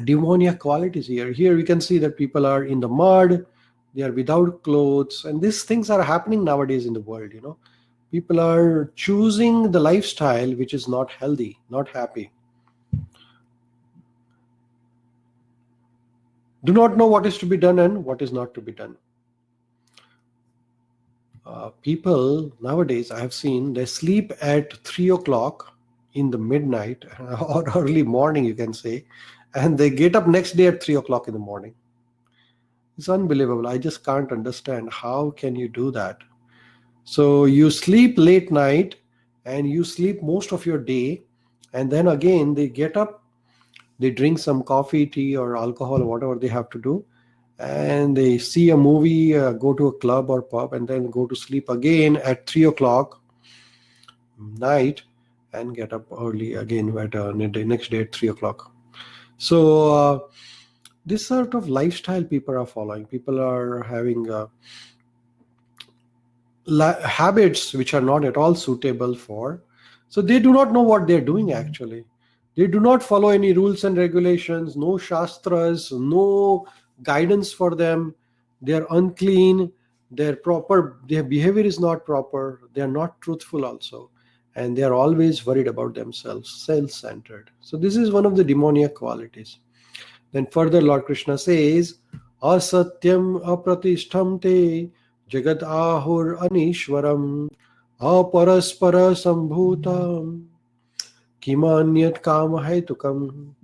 demoniac qualities here. Here we can see that people are in the mud, they are without clothes, and these things are happening nowadays in the world. People are choosing the lifestyle which is not healthy, not happy. Do not know what is to be done and what is not to be done. People nowadays, I have seen, they sleep at 3 o'clock in the midnight or early morning, you can say, and they get up next day at 3 o'clock in the morning. It's unbelievable. I just can't understand how can you do that. So you sleep late night and you sleep most of your day, and then again they get up, they drink some coffee, tea, or alcohol, or whatever they have to do, and they see a movie, go to a club or pub, and then go to sleep again at 3 o'clock night and get up early again at the next day at 3 o'clock. So this sort of lifestyle people are following. People are having habits which are not at all suitable for. So they do not know what they're doing actually. They do not follow any rules and regulations, no shastras, no guidance for them. They're unclean, their behavior is not proper, they're not truthful also. And they're always worried about themselves, self-centered. So this is one of the demoniac qualities. Then further Lord Krishna says, asatyam apratishtham te jagat ahur anishwaram aparaspara sambhutam kimanyat kama haitukam.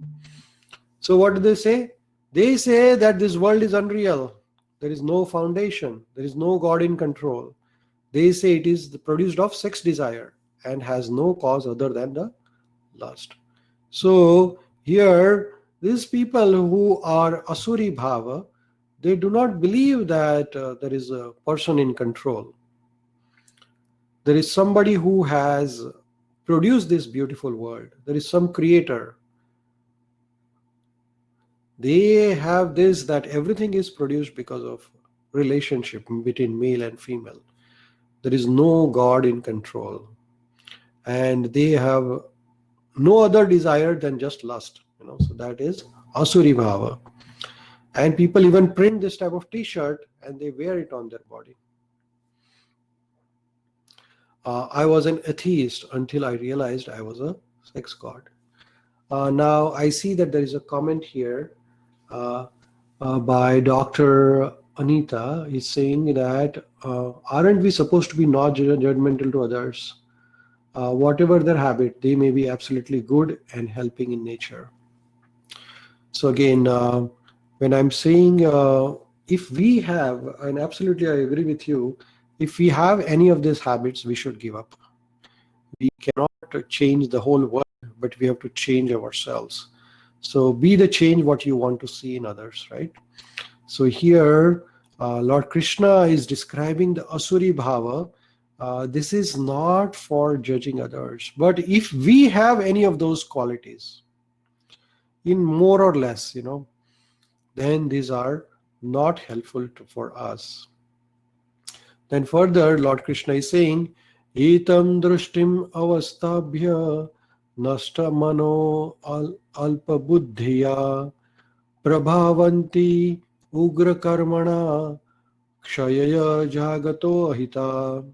So what do they say? They say that this world is unreal. There is no foundation. There is no God in control. They say it is produced of sex desire and has no cause other than the lust. So here, these people who are Asuri Bhava, they do not believe that there is a person in control. There is somebody who has produced this beautiful world. There is some creator. They have this, that everything is produced because of relationship between male and female. There is no God in control. And they have no other desire than just lust. So that is Asuri Bhava. And people even print this type of t-shirt and they wear it on their body. I was an atheist until I realized I was a sex god. Now I see that there is a comment here by Dr. Anita. Is saying that aren't we supposed to be not judgmental to others? Whatever their habit, they may be absolutely good and helping in nature. So again, when I'm saying if we have, and absolutely I agree with you, if we have any of these habits, we should give up. We cannot change the whole world, but we have to change ourselves. So be the change what you want to see in others, right? So here, Lord Krishna is describing the Asuri Bhava. This is not for judging others, but if we have any of those qualities, in more or less, then these are not helpful for us. Then further, Lord Krishna is saying, Etam drushtim avastabhya nasta mano alpa buddhiya prabhavanti ugra karmana kshayaya jagato ahita.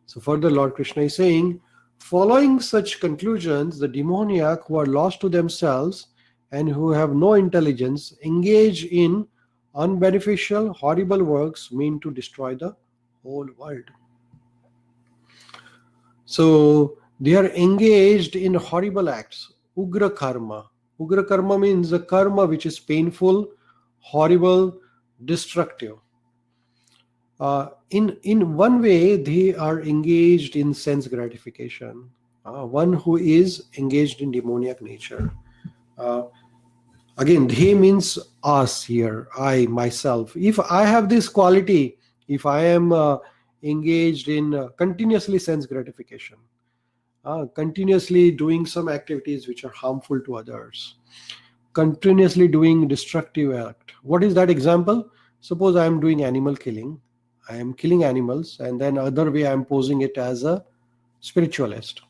So further, Lord Krishna is saying, following such conclusions, the demoniac who are lost to themselves and who have no intelligence engage in unbeneficial, horrible works mean to destroy the whole world. So they are engaged in horrible acts, ugra karma. Ugra karma means the karma which is painful, horrible, destructive. In one way, they are engaged in sense gratification. One who is engaged in demoniac nature. Again, they means us here, I, myself. If I have this quality, if I am engaged in continuously sense gratification, continuously doing some activities which are harmful to others, continuously doing destructive act. What is that example? Suppose I am doing animal killing I am killing animals, and then other way I am posing it as a spiritualist.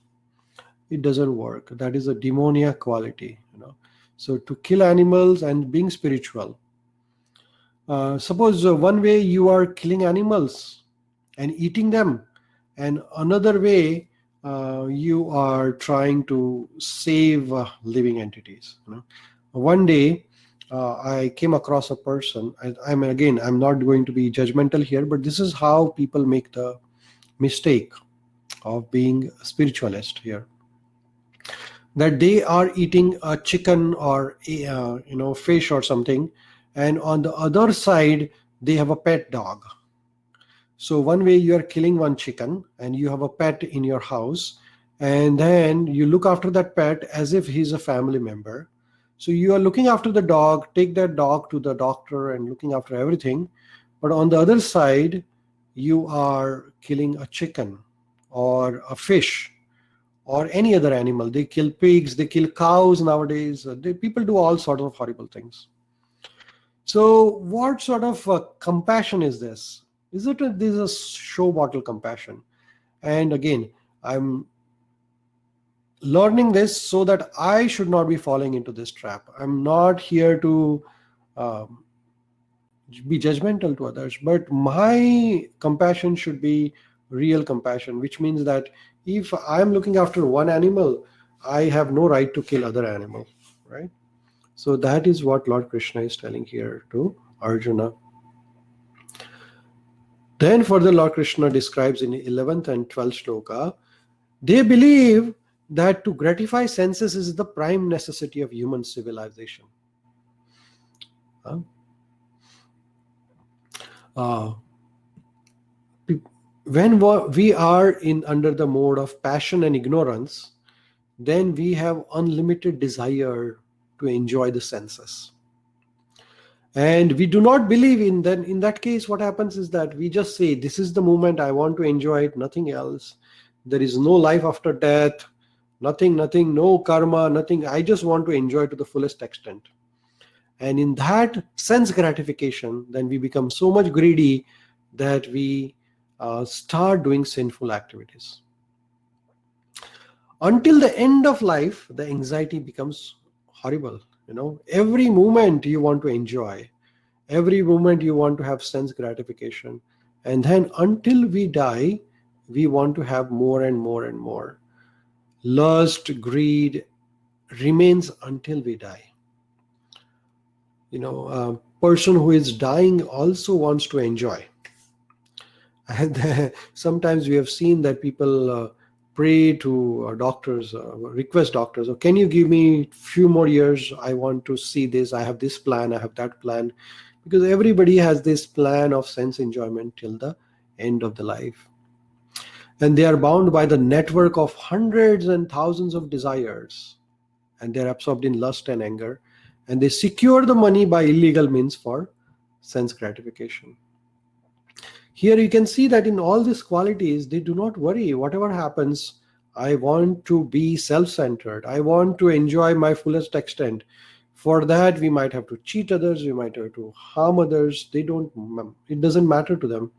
It doesn't work. That is a demoniac quality. So to kill animals and being spiritual. Suppose one way you are killing animals and eating them, and another way you are trying to save living entities. One day I came across a person. I'm not going to be judgmental here, but this is how people make the mistake of being a spiritualist here. That they are eating a chicken or fish or something, and on the other side they have a pet dog. So one way you are killing one chicken and you have a pet in your house, and then you look after that pet as if he's a family member. So you are looking after the dog, take that dog to the doctor and looking after everything. But on the other side, you are killing a chicken or a fish or any other animal. They kill pigs, they kill cows nowadays. People do all sorts of horrible things. So what sort of compassion is this? This is a show bottle compassion. And again, I'm learning this so that I should not be falling into this trap. I'm not here to be judgmental to others, but my compassion should be real compassion, which means that if I'm looking after one animal, I have no right to kill other animal, right? So that is what Lord Krishna is telling here to Arjuna. Then further Lord Krishna describes in 11th and 12th shloka, they believe that to gratify senses is the prime necessity of human civilization. When we are under the mode of passion and ignorance, then we have unlimited desire to enjoy the senses. And we do not believe in that. In that case, what happens is that we just say, this is the moment, I want to enjoy it, nothing else. There is no life after death, nothing, no karma, nothing. I just want to enjoy to the fullest extent. And in that sense gratification, then we become so much greedy that we start doing sinful activities. Until the end of life, the anxiety becomes horrible. Every moment you want to enjoy, every moment you want to have sense gratification, and then until we die, we want to have more and more and more. Lust, greed remains until we die. A person who is dying also wants to enjoy. And sometimes we have seen that people pray to doctors, request doctors, oh, can you give me a few more years? I want to see this. I have this plan. I have that plan. Because everybody has this plan of sense enjoyment till the end of the life. And they are bound by the network of hundreds and thousands of desires. And they are absorbed in lust and anger. And they secure the money by illegal means for sense gratification. Here you can see that in all these qualities, they do not worry. Whatever happens, I want to be self-centered. I want to enjoy my fullest extent. For that, we might have to cheat others. We might have to harm others. It doesn't matter to them.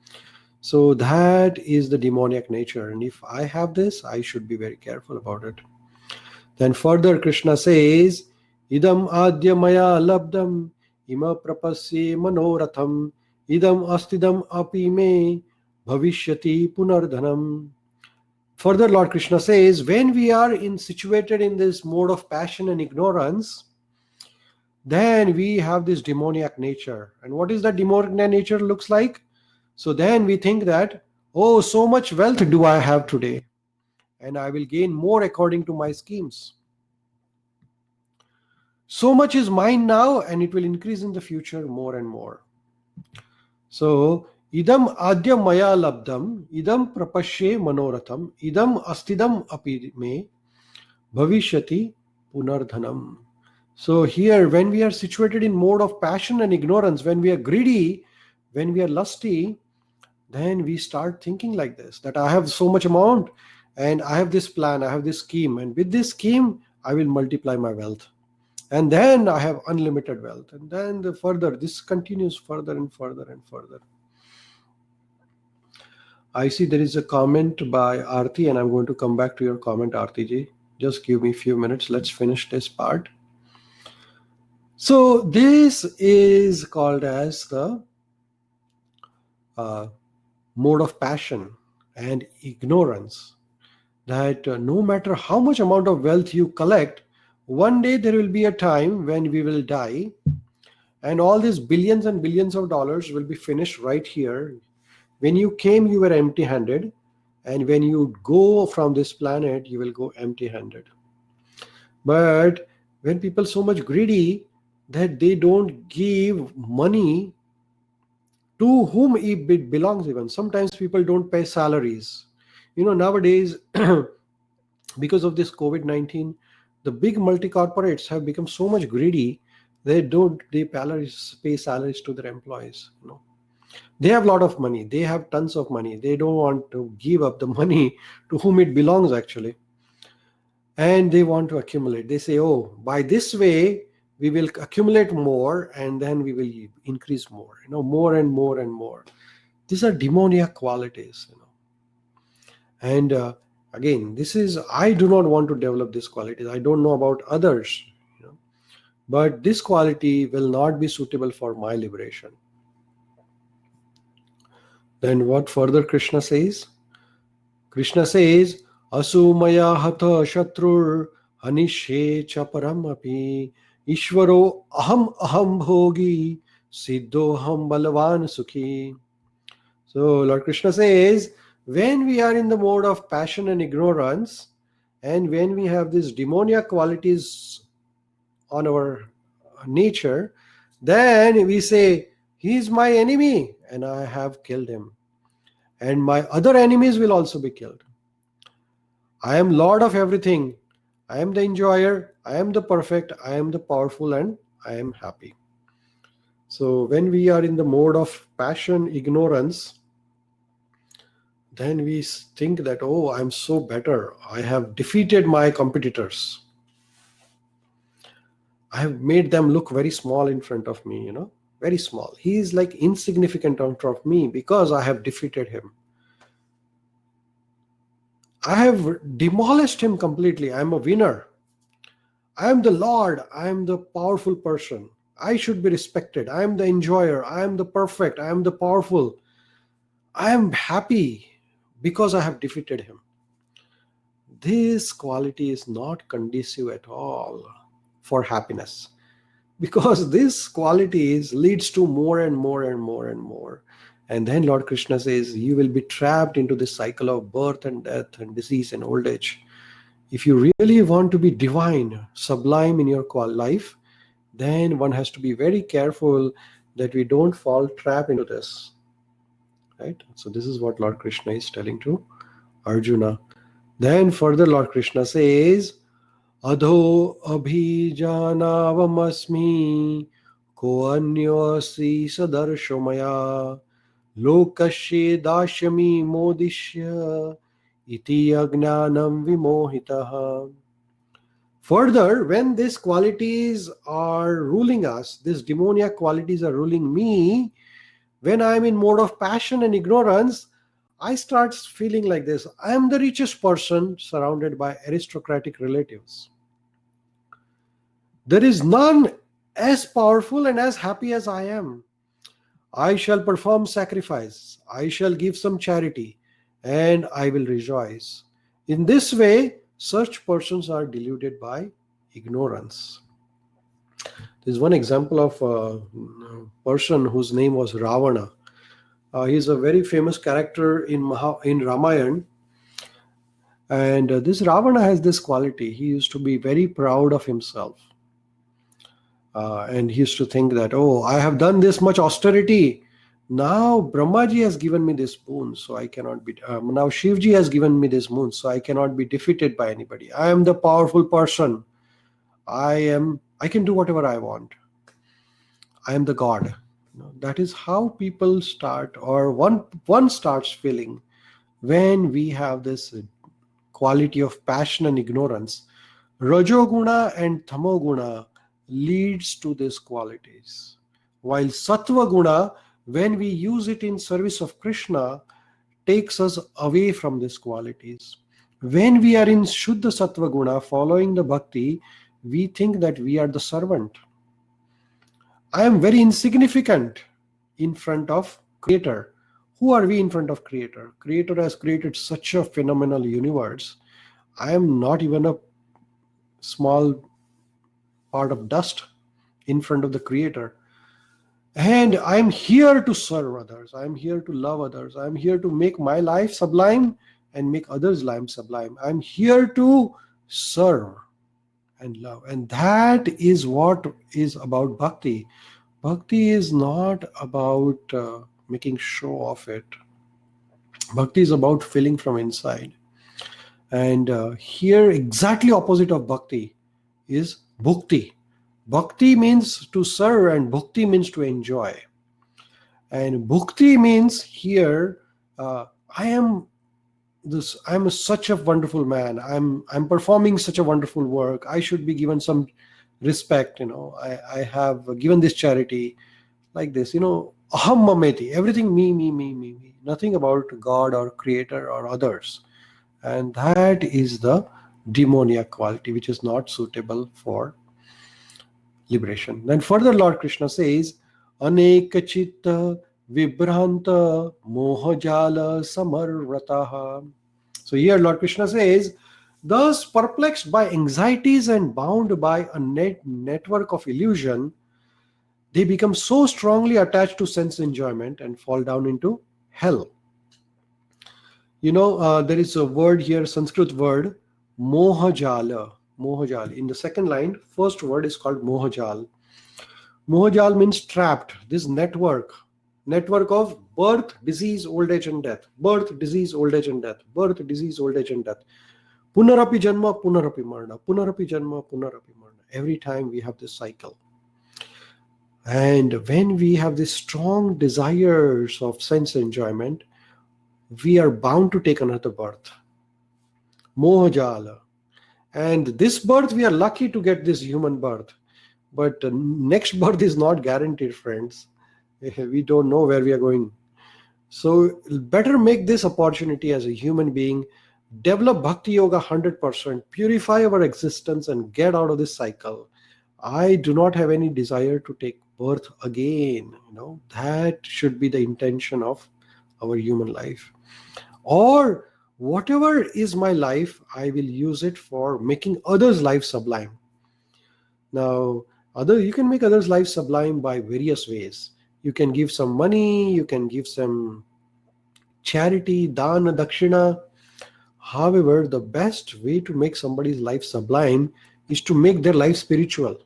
So that is the demoniac nature. And if I have this, I should be very careful about it. Then further, Krishna says, Idam adya maya labdam ima prapasye manoratham idam astidam api me bhavishyati punardhanam. Further, Lord Krishna says, when we are situated in this mode of passion and ignorance, then we have this demoniac nature. And what is that demoniac nature looks like? So then we think that, oh, so much wealth do I have today, and I will gain more according to my schemes. So much is mine now, and it will increase in the future more and more. So, idam adya maya labdam, idam prapashye manoratham, idam astidam api me, bhavishyati punardhanam. So here, when we are situated in mode of passion and ignorance, when we are greedy, when we are lusty, then we start thinking like this, that I have so much amount, and I have this plan, I have this scheme, and with this scheme, I will multiply my wealth. And then I have unlimited wealth. And then this continues further and further and further. I see there is a comment by Aarti, and I'm going to come back to your comment, Aarti ji. Just give me a few minutes. Let's finish this part. So this is called as the mode of passion and ignorance. That no matter how much amount of wealth you collect, one day there will be a time when we will die, and all these billions and billions of dollars will be finished right here. When you came, you were empty handed, and when you go from this planet, you will go empty handed. But when people so much greedy that they don't give money to whom it belongs, even sometimes people don't pay salaries. Nowadays, because of this COVID-19, the big multi-corporates have become so much greedy, they pay salaries to their employees. They have a lot of money, they have tons of money, they don't want to give up the money to whom it belongs actually, and they want to accumulate. They say, oh, by this way we will accumulate more, and then we will increase more, more and more and more. These are demoniac qualities. And again, I do not want to develop these qualities. I don't know about others, but this quality will not be suitable for my liberation. Then what further Krishna says? Krishna says, Asumaya hatha shatrur hanishe chaparam api ishvaro aham aham bhogi siddho aham balavan sukhi. So Lord Krishna says, when we are in the mode of passion and ignorance, and when we have these demoniac qualities on our nature, then we say, he is my enemy and I have killed him. And my other enemies will also be killed. I am Lord of everything. I am the enjoyer. I am the perfect. I am the powerful, and I am happy. So when we are in the mode of passion, ignorance, then we think that, oh, I'm so better. I have defeated my competitors. I have made them look very small in front of me, very small. He is like insignificant in front of me because I have defeated him. I have demolished him completely. I am a winner. I am the Lord. I am the powerful person. I should be respected. I am the enjoyer. I am the perfect. I am the powerful. I am happy because I have defeated him. This quality is not conducive at all for happiness, because this qualities leads to more and more and more and more. And then Lord Krishna says, you will be trapped into this cycle of birth and death and disease and old age. If you really want to be divine, sublime in your life, then one has to be very careful that we don't fall trap into this. Right? So this is what Lord Krishna is telling to Arjuna. Then further Lord Krishna says, Adho abhijanavam ko anyasi sadarsho maya lokasye dashyami modishya iti agnanam vimohitaha. Further, when these qualities are ruling us, these demoniac qualities are ruling me, when I am in mode of passion and ignorance, I start feeling like this. I am the richest person surrounded by aristocratic relatives. There is none as powerful and as happy as I am. I shall perform sacrifice. I shall give some charity, and I will rejoice. In this way, such persons are deluded by ignorance. There's one example of a person whose name was Ravana. He's a very famous character in Ramayana. And this Ravana has this quality. He used to be very proud of himself. And he used to think that, oh, I have done this much austerity. Now Brahmaji has given me this boon, so I cannot be. Now Shivji has given me this boon, so I cannot be defeated by anybody. I am the powerful person. I can do whatever I want. I am the God. That is how people start, or one starts feeling when we have this quality of passion and ignorance. Rajoguna and Tamoguna leads to these qualities, while Sattva Guna, when we use it in service of Krishna, takes us away from these qualities. When we are in Shuddha Sattva Guna, following the bhakti, we think that we are the servant. I am very insignificant in front of Creator. Who are we in front of Creator? Creator has created such a phenomenal universe. I am not even a small part of dust in front of the Creator. And I'm here to serve others. I'm here to love others. I'm here to make my life sublime and make others' life sublime. I'm here to serve and love. And that is what is about bhakti. Bhakti is not about making show of it. Bhakti is about filling from inside. And here, exactly opposite of bhakti is bhukti. Bhakti means to serve and bhukti means to enjoy. And bhukti means here, I'm such a wonderful man. I'm performing such a wonderful work. I should be given some respect. I have given this charity, like this. Aham mameti. Everything me. Nothing about God or Creator or others. And that is the demoniac quality, which is not suitable for liberation. Then further Lord Krishna says, Aneka chitta vibhranta mohajala samarvrataha. So here Lord Krishna says, thus perplexed by anxieties and bound by a network of illusion, they become so strongly attached to sense enjoyment and fall down into hell. There is a word here, Sanskrit word, mohajala. Mohajal. In the second line, first word is called mohajal. Mohajal means trapped. This network of birth, disease, old age and death. Birth, disease, old age and death. Birth, disease, old age and death. Punarapi janma, punarapi marna. Punarapi janma, punarapi marna. Every time we have this cycle. And when we have these strong desires of sense enjoyment, we are bound to take another birth. Mohajala. And this birth, we are lucky to get this human birth. But next birth is not guaranteed, friends. We don't know where we are going. So better make this opportunity as a human being, develop Bhakti Yoga 100%, purify our existence and get out of this cycle. I do not have any desire to take birth again. That should be the intention of our human life. Or whatever is my life, I will use it for making others' life sublime. Now, you can make others' life sublime by various ways. You can give some money, you can give some charity, dana, dakshina. However, the best way to make somebody's life sublime is to make their life spiritual.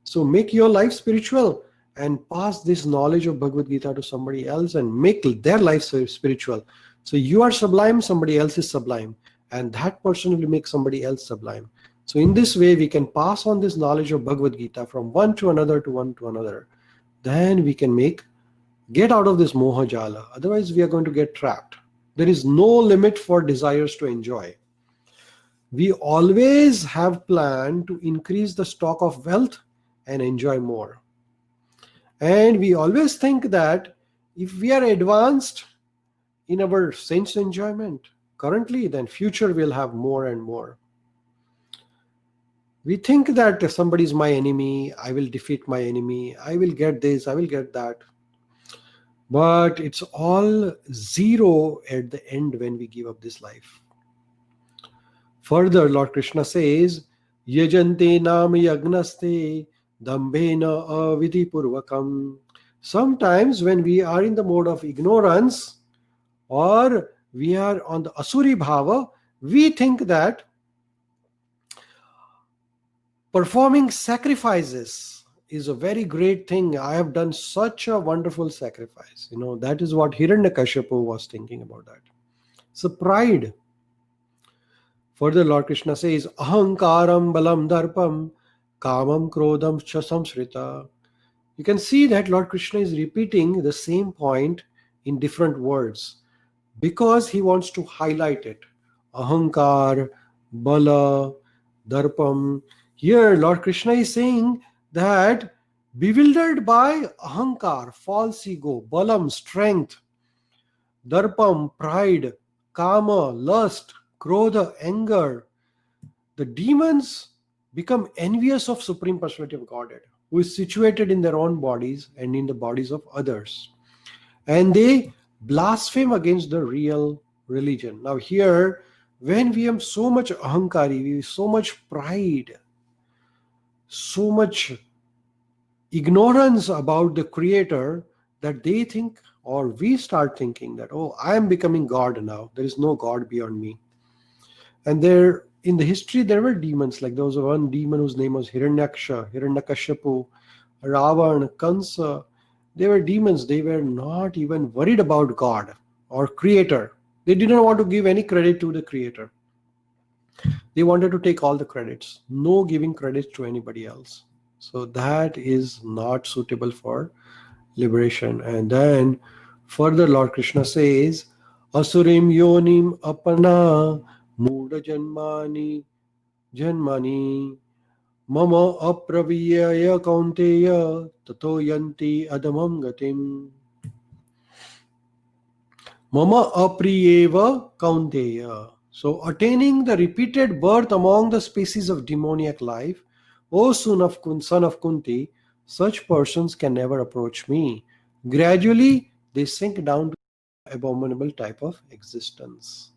So make your life spiritual and pass this knowledge of Bhagavad Gita to somebody else and make their life spiritual. So you are sublime, somebody else is sublime, and that person will make somebody else sublime. So in this way, we can pass on this knowledge of Bhagavad Gita from one to another to one to another. Then we can get out of this moha jala. Otherwise, we are going to get trapped. There is no limit for desires to enjoy. We always have planned to increase the stock of wealth and enjoy more. And we always think that if we are advanced in our sense enjoyment currently, then future will have more and more. We think that if somebody is my enemy, I will defeat my enemy, I will get this, I will get that. But it's all zero at the end when we give up this life. Further, Lord Krishna says, Yajante nam yagnaste dambena avidi purvakam. Sometimes when we are in the mode of ignorance, or we are on the asuri bhava, we think that performing sacrifices is a very great thing. I have done such a wonderful sacrifice. That is what Hiranyakashipu was thinking about that. So pride. Further, Lord Krishna says, Ahankaram balam darpam kamam krodam cha samsrita. You can see that Lord Krishna is repeating the same point in different words because he wants to highlight it. Ahankar, bala, darpam. Here, Lord Krishna is saying that bewildered by ahankar, false ego, balam, strength, darpam, pride, kama, lust, krodha, anger. The demons become envious of Supreme Personality of Godhead, who is situated in their own bodies and in the bodies of others. And they blaspheme against the real religion. Now, here, when we have so much ahankari, we have so much pride, so much ignorance about the Creator, that they think, or we start thinking that, oh, I am becoming God now. There is no God beyond me. And there, in the history, there were demons. Like there was one demon whose name was Hiranyaksha, Hiranyakashipu, Ravan, Kansa. They were demons. They were not even worried about God or Creator. They didn't want to give any credit to the Creator. They wanted to take all the credits, no giving credits to anybody else. So that is not suitable for liberation. And then further Lord Krishna says, Asurim yonim apana muda janmani mama apraviyaya kaunteya tato yanti adamam gatim. Mama apriyeva kaunteya. So attaining the repeated birth among the species of demoniac life, O son of Kunti, such persons can never approach me. Gradually, they sink down to abominable type of existence.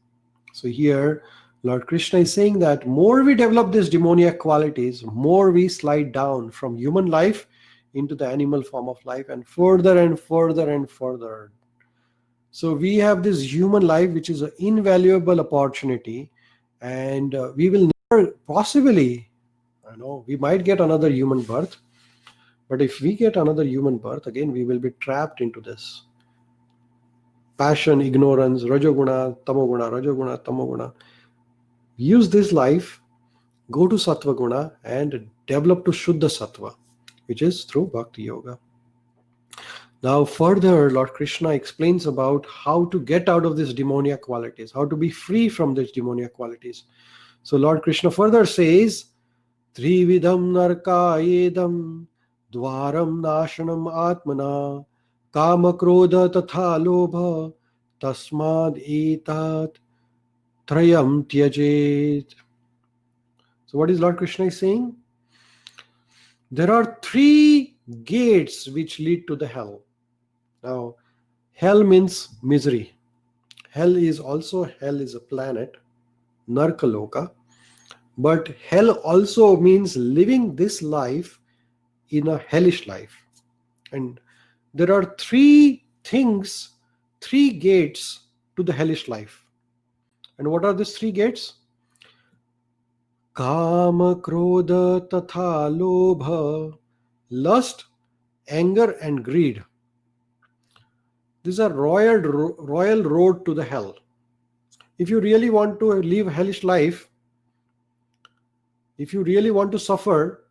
So here, Lord Krishna is saying that more we develop these demoniac qualities, more we slide down from human life into the animal form of life, and further and further and further. So we have this human life, which is an invaluable opportunity, and we will never possibly, we might get another human birth, but if we get another human birth, again, we will be trapped into this passion, ignorance, rajoguna, tamoguna. Use this life, go to sattva guna, and develop to shuddha sattva, which is through bhakti yoga. Now further, Lord Krishna explains about how to get out of these demoniac qualities, how to be free from these demoniac qualities. So Lord Krishna further says, Trividam narkayedam dwaram nashanam atmana kama krodha tatha lobha tasmad etat trayam tyajet. So what is Lord Krishna is saying? There are 3 gates which lead to the hell. Now, hell means misery. Hell is a planet, Narkaloka. But hell also means living this life in a hellish life. And there are 3 things, 3 gates to the hellish life. And what are these 3 gates? Kama, Krodha, Tatha, Lobha, lust, anger, and greed. These are royal road to the hell. If you really want to live hellish life, if you really want to suffer,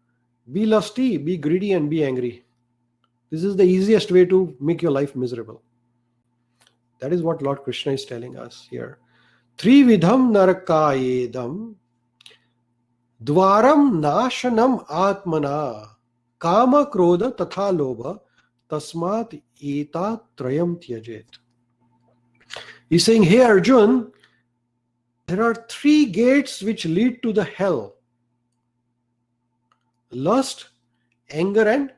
be lusty, be greedy, and be angry. This is the easiest way to make your life miserable. That is what Lord Krishna is telling us here. Trividham narakayedam dwaram nashanam atmana kama krodha tatha lobha tasmat eta trayam tyajet. He's saying, hey Arjun, there are 3 gates which lead to the hell. Lust, anger, and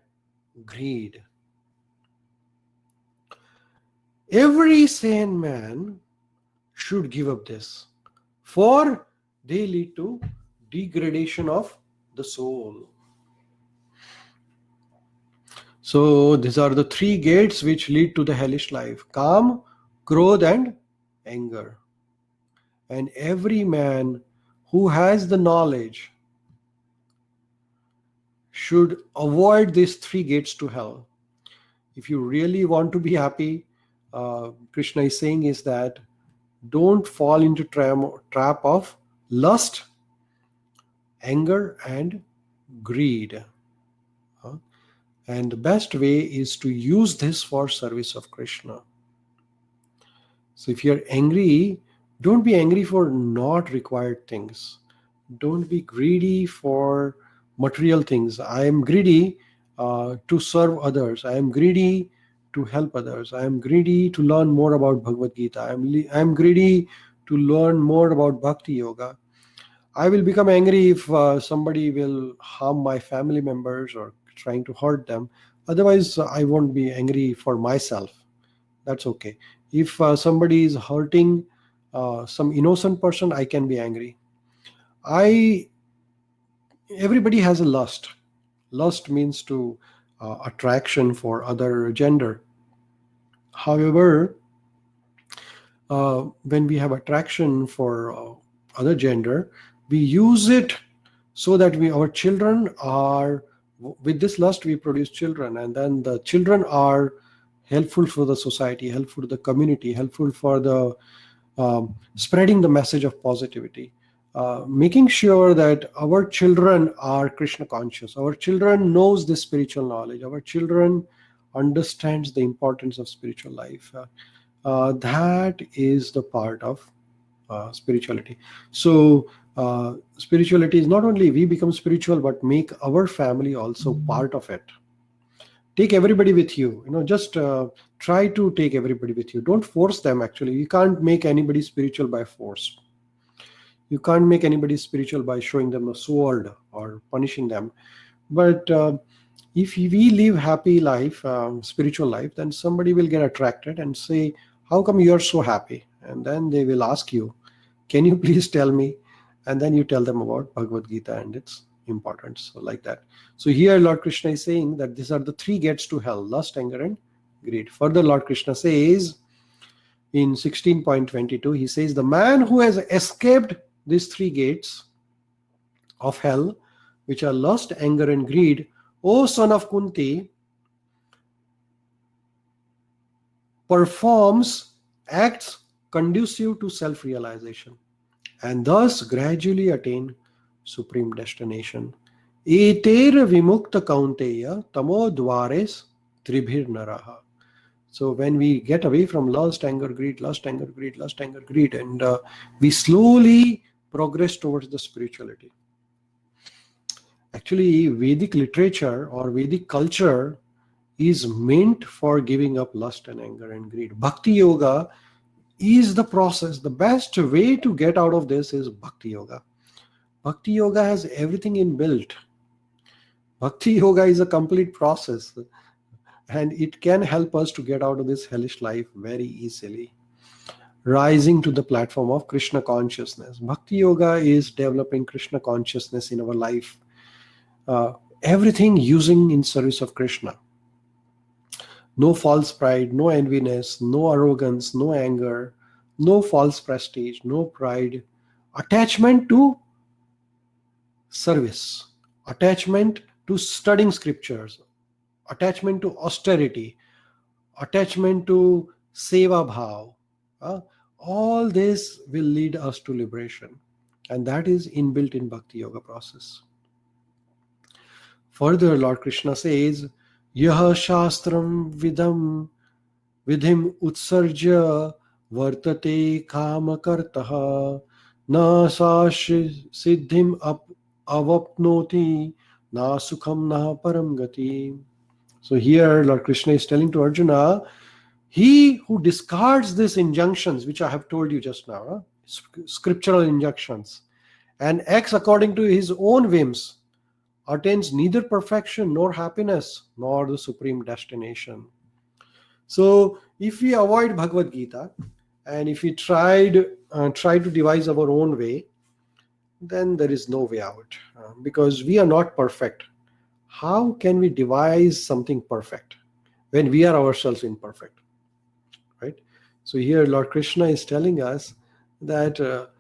greed. Every sane man should give up this, for they lead to degradation of the soul. So these are the 3 gates which lead to the hellish life: Kam, Krodh, and anger. And every man who has the knowledge should avoid these 3 gates to hell. If you really want to be happy, Krishna is saying is that don't fall into trap of lust, anger, and greed. And the best way is to use this for service of Krishna. So if you're angry, don't be angry for not required things. Don't be greedy for material things. I am greedy to serve others. I am greedy to help others. I am greedy to learn more about Bhagavad Gita. I am greedy to learn more about Bhakti Yoga. I will become angry if somebody will harm my family members or trying to hurt them. Otherwise, I won't be angry for myself. That's okay. If somebody is hurting some innocent person, I can be angry. Everybody has a lust. Lust means to attraction for other gender. However, when we have attraction for other gender, we use it so that our children are, with this lust we produce children, and then the children are helpful for the society, helpful to the community, helpful for the spreading the message of positivity, making sure that our children are Krishna conscious, our children knows the spiritual knowledge, our children understands the importance of spiritual life. That is the part of spirituality. So spirituality is not only we become spiritual, but make our family also part of it. Take everybody with you. Just try to take everybody with you. Don't force them. Actually, you can't make anybody spiritual by force. You can't make anybody spiritual by showing them a sword or punishing them. But if we live happy life, spiritual life, then somebody will get attracted and say, how come you're so happy? And then they will ask you, can you please tell me? And then you tell them about Bhagavad Gita and its importance. So like that. So here Lord Krishna is saying that these are the three gates to hell: lust, anger, and greed. Further, Lord Krishna says in 16.22, he says, the man who has escaped these three gates of hell, which are lust, anger, and greed, O son of Kunti, performs acts conducive to self-realization and thus gradually attain supreme destination. Eter vimukta kaunteya tamo dvares tribhir naraha. So when we get away from lust, anger, greed, lust, anger, greed, lust, anger, greed, and we slowly progress towards the spirituality. Actually, Vedic literature or Vedic culture is meant for giving up lust and anger and greed. Bhakti Yoga is the process. The best way to get out of this is Bhakti Yoga. Bhakti Yoga has everything inbuilt. Bhakti Yoga is a complete process, and it can help us to get out of this hellish life very easily. Rising to the platform of Krishna consciousness. Bhakti Yoga is developing Krishna consciousness in our life. Everything using in service of Krishna. No false pride, no enviness, no arrogance, no anger, no false prestige, no pride. Attachment to service, attachment to studying scriptures, attachment to austerity, attachment to seva bhav. All this will lead us to liberation, and that is inbuilt in Bhakti Yoga process. Further, Lord Krishna says, Yaha shastram vidhim utsarja vartate kamakartaha na sa siddhim avapnoti na sukham na param gati. So here Lord Krishna is telling to Arjuna, he who discards these injunctions, which I have told you just now, scriptural injunctions, and acts according to his own whims, attains neither perfection nor happiness nor the supreme destination. So if we avoid Bhagavad Gita and if we try to devise our own way, then there is no way out, because we are not perfect. How can we devise something perfect when we are ourselves imperfect, right? So here Lord Krishna is telling us that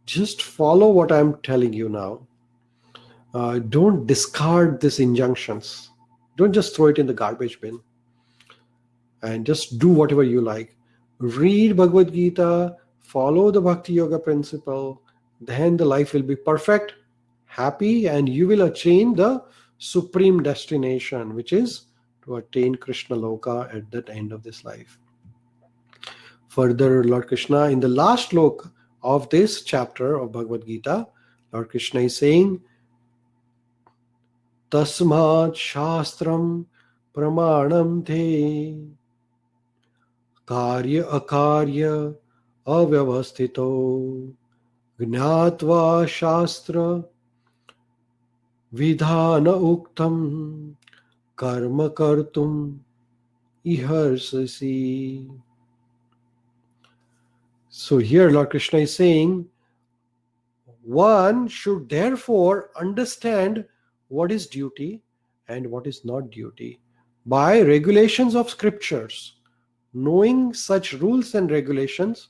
just follow what I'm telling you now. Don't discard these injunctions. Don't just throw it in the garbage bin and just do whatever you like. Read Bhagavad Gita, follow the Bhakti Yoga principle, then the life will be perfect, happy, and you will attain the supreme destination, which is to attain Krishna Loka at the end of this life. Further, Lord Krishna, in the last slok of this chapter of Bhagavad Gita, Lord Krishna is saying, Tasmat Shastram Pramanam Te karya akarya avyavasthito gnatva shastra vidhana uktam karma kartum iharsasi. So here Lord Krishna is saying, one should therefore understand what is duty and what is not duty by regulations of scriptures. Knowing such rules and regulations,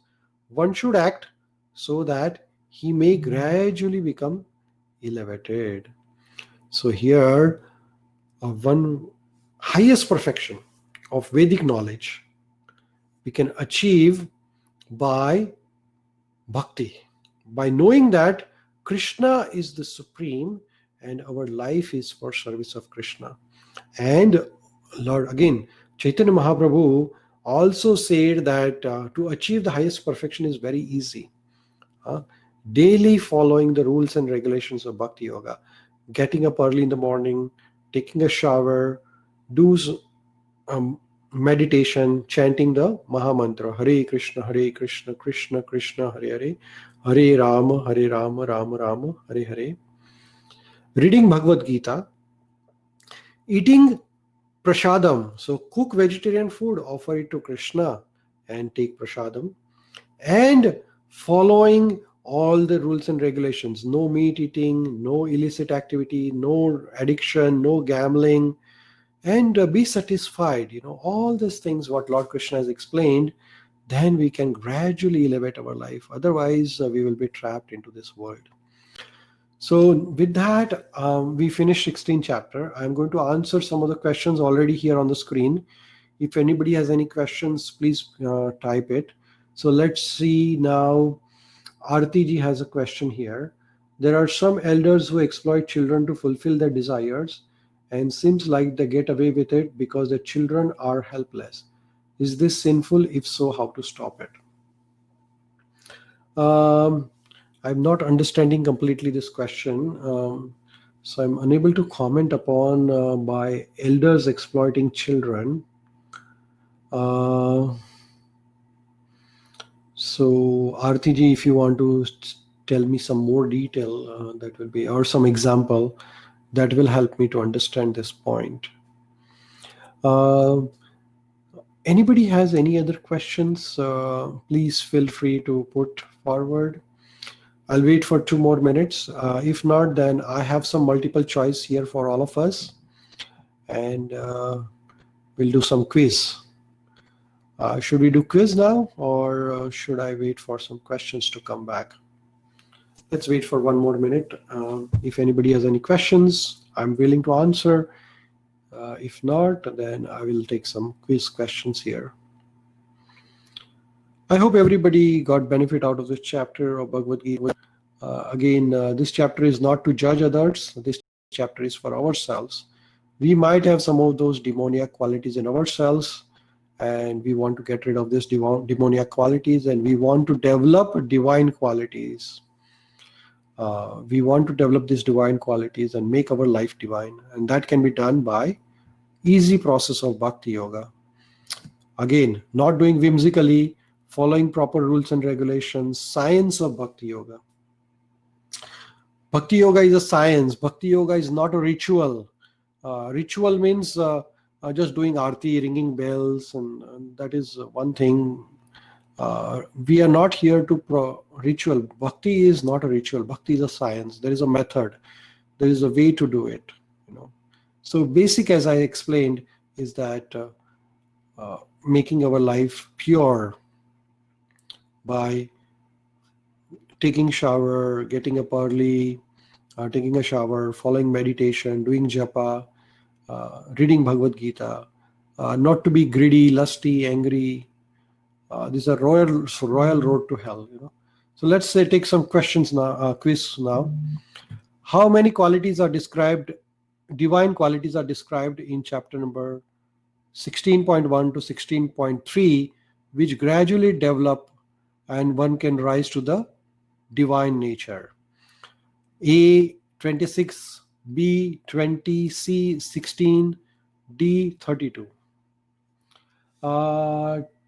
one should act so that he may gradually become elevated. So here, one highest perfection of Vedic knowledge we can achieve by bhakti, by knowing that Krishna is the supreme and our life is for service of Krishna. And Lord, again, Chaitanya Mahaprabhu also said that to achieve the highest perfection is very easy. Daily following the rules and regulations of Bhakti Yoga, getting up early in the morning, taking a shower, do meditation, chanting the Maha Mantra, Hare Krishna, Krishna Krishna, Hare Hare, Hare Rama, Rama Rama, Hare Hare. Reading Bhagavad Gita, eating prasadam, so cook vegetarian food, offer it to Krishna and take prasadam, and following all the rules and regulations, no meat eating, no illicit activity, no addiction, no gambling, and be satisfied, all these things what Lord Krishna has explained, then we can gradually elevate our life. Otherwise we will be trapped into this world. So with that, we finished 16th chapter. I'm going to answer some of the questions already here on the screen. If anybody has any questions, please type it. So let's see now. Arti ji has a question here. There are some elders who exploit children to fulfill their desires, and seems like they get away with it because the children are helpless. Is this sinful? If so, how to stop it? I'm not understanding completely this question. So I'm unable to comment upon by elders exploiting children. So Arti if you want to tell me some more detail, that will be, or some example, that will help me to understand this point. Anybody has any other questions? Please feel free to put forward. I'll wait for 2 more minutes. If not, then I have some multiple choice here for all of us, and we'll do some quiz. Should we do quiz now, or should I wait for some questions to come back? Let's wait for 1 more minute. If anybody has any questions, I'm willing to answer. If not, then I will take some quiz questions here. I hope everybody got benefit out of this chapter of Bhagavad Gita. Again, this chapter is not to judge others. This chapter is for ourselves. We might have some of those demoniac qualities in ourselves, and we want to get rid of this demoniac qualities, and we want to develop divine qualities. We want to develop these divine qualities and make our life divine, and that can be done by easy process of Bhakti Yoga. Again, not doing whimsically, following proper rules and regulations, science of Bhakti Yoga. Bhakti Yoga is a science. Bhakti Yoga is not a ritual. Ritual means just doing arti, ringing bells, and that is one thing. We are not here to ritual. Bhakti is not a ritual. Bhakti is a science. There is a method. There is a way to do it. So basic, as I explained, is that making our life pure by taking shower, getting up early, taking a shower, following meditation, doing japa, reading Bhagavad Gita, not to be greedy, lusty, angry. This is a royal road to hell. So let's say take some questions now, quiz now. How many qualities are described? Divine qualities are described in chapter number 16.1 to 16.3, which gradually develop and one can rise to the divine nature. A 26, B 20, C 16, D 32.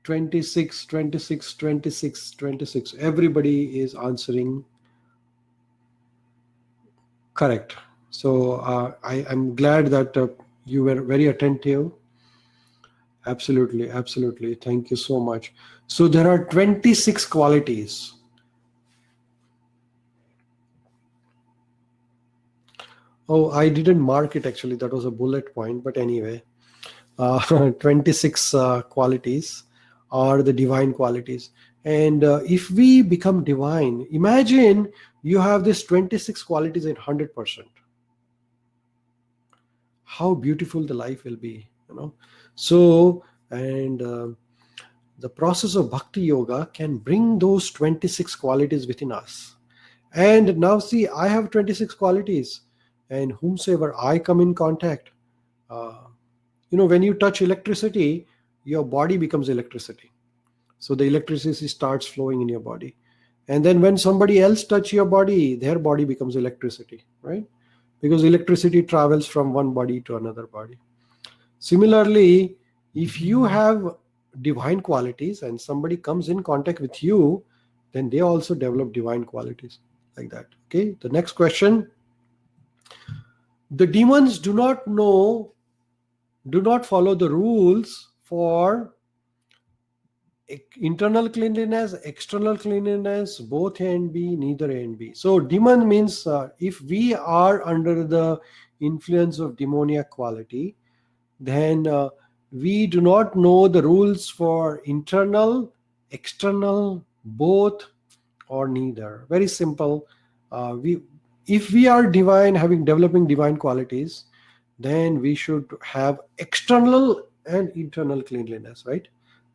26, 26, 26, 26. Everybody is answering correct. So I'm glad that you were very attentive. Absolutely, absolutely. Thank you so much. So there are 26 qualities. Oh, I didn't mark it actually. That was a bullet point. But anyway, 26 qualities are the divine qualities. And if we become divine, imagine you have this 26 qualities in 100%. How beautiful the life will be, So, and the process of bhakti yoga can bring those 26 qualities within us. And now see, I have 26 qualities, and whomsoever I come in contact, when you touch electricity, your body becomes electricity. So the electricity starts flowing in your body. And then when somebody else touch your body, their body becomes electricity, right? Because electricity travels from one body to another body. Similarly, if you have divine qualities and somebody comes in contact with you, then they also develop divine qualities like that. Okay, the next question. The demons do not follow the rules for internal cleanliness, external cleanliness, both A and B, neither A and B. So demon means if we are under the influence of demoniac quality, then we do not know the rules for internal, external, both, or neither. Very simple. If we are divine, developing divine qualities, then we should have external and internal cleanliness, right?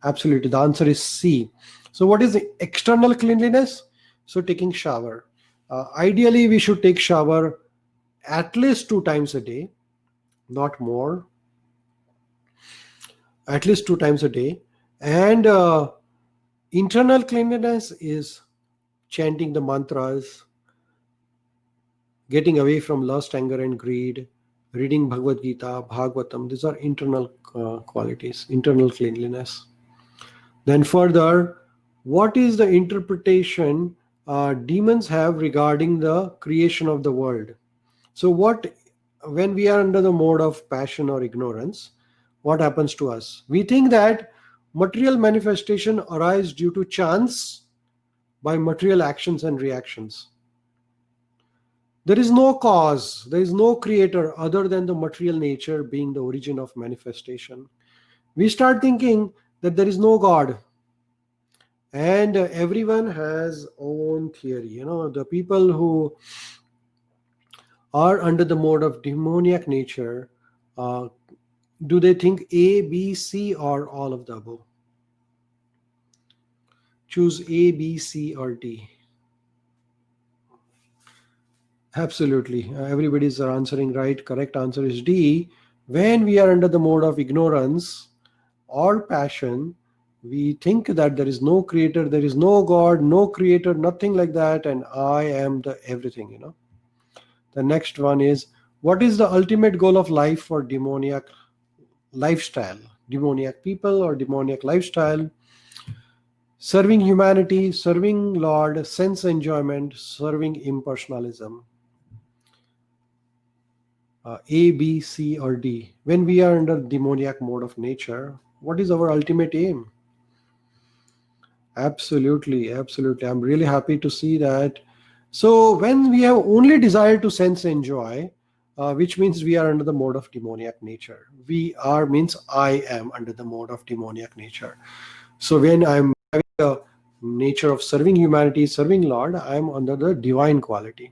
Absolutely. The answer is C. So what is the external cleanliness? So taking shower. Ideally, we should take shower at least 2 times a day, not more. At least 2 times a day. And internal cleanliness is chanting the mantras, getting away from lust, anger, and greed, reading Bhagavad Gita, Bhagavatam. These are internal qualities, internal cleanliness. Then further, what is the interpretation demons have regarding the creation of the world? So when we are under the mode of passion or ignorance, what happens to us? We think that material manifestation arises due to chance by material actions and reactions. There is no cause, there is no creator other than the material nature being the origin of manifestation. We start thinking that there is no God. And everyone has own theory. The people who are under the mode of demoniac nature, do they think A, B, C, or all of the above? Choose A, B, C, or D. Absolutely. Everybody's answering right. Correct answer is D. When we are under the mode of ignorance or passion, we think that there is no creator, there is no God, no creator, nothing like that, and I am the everything, The next one is, what is the ultimate goal of life for demoniac lifestyle? Demoniac people or demoniac lifestyle? Serving humanity, serving Lord, sense enjoyment, serving impersonalism. A, B, C, or D. When we are under demoniac mode of nature, what is our ultimate aim? Absolutely, absolutely. I'm really happy to see that. So when we have only desire to sense enjoy, which means we are under the mode of demoniac nature. We are means I am under the mode of demoniac nature. So when I'm having the nature of serving humanity, serving Lord, I'm under the divine quality.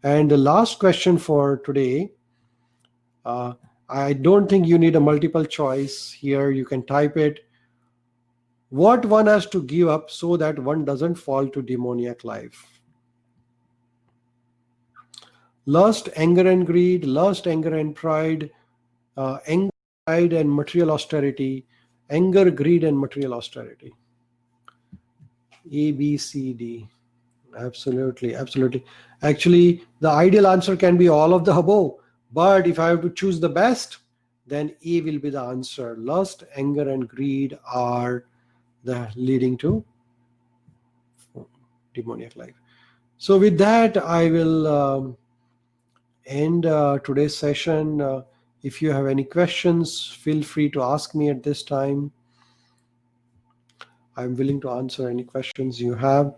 And the last question for today, I don't think you need a multiple choice here. You can type it. What one has to give up so that one doesn't fall to demoniac life? Lust, anger, and greed, lust, anger, and pride, anger, pride, and material austerity, anger, greed, and material austerity. A, B, C, D. Absolutely, absolutely. Actually, the ideal answer can be all of the above. But if I have to choose the best, then A will be the answer. Lust, anger, and greed are leading to demoniac life. So with that, I will end today's session. If you have any questions, feel free to ask me at this time. I'm willing to answer any questions you have,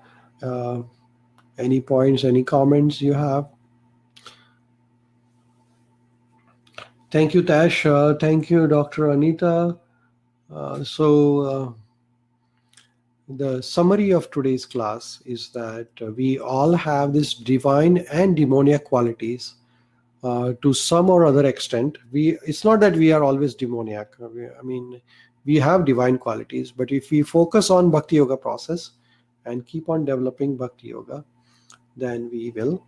any points, any comments you have. Thank you, Tash. Thank you, Dr. Anita. The summary of today's class is that we all have this divine and demoniac qualities to some or other extent. It's not that we are always demoniac. We have divine qualities, but if we focus on Bhakti Yoga process and keep on developing Bhakti Yoga, then we will.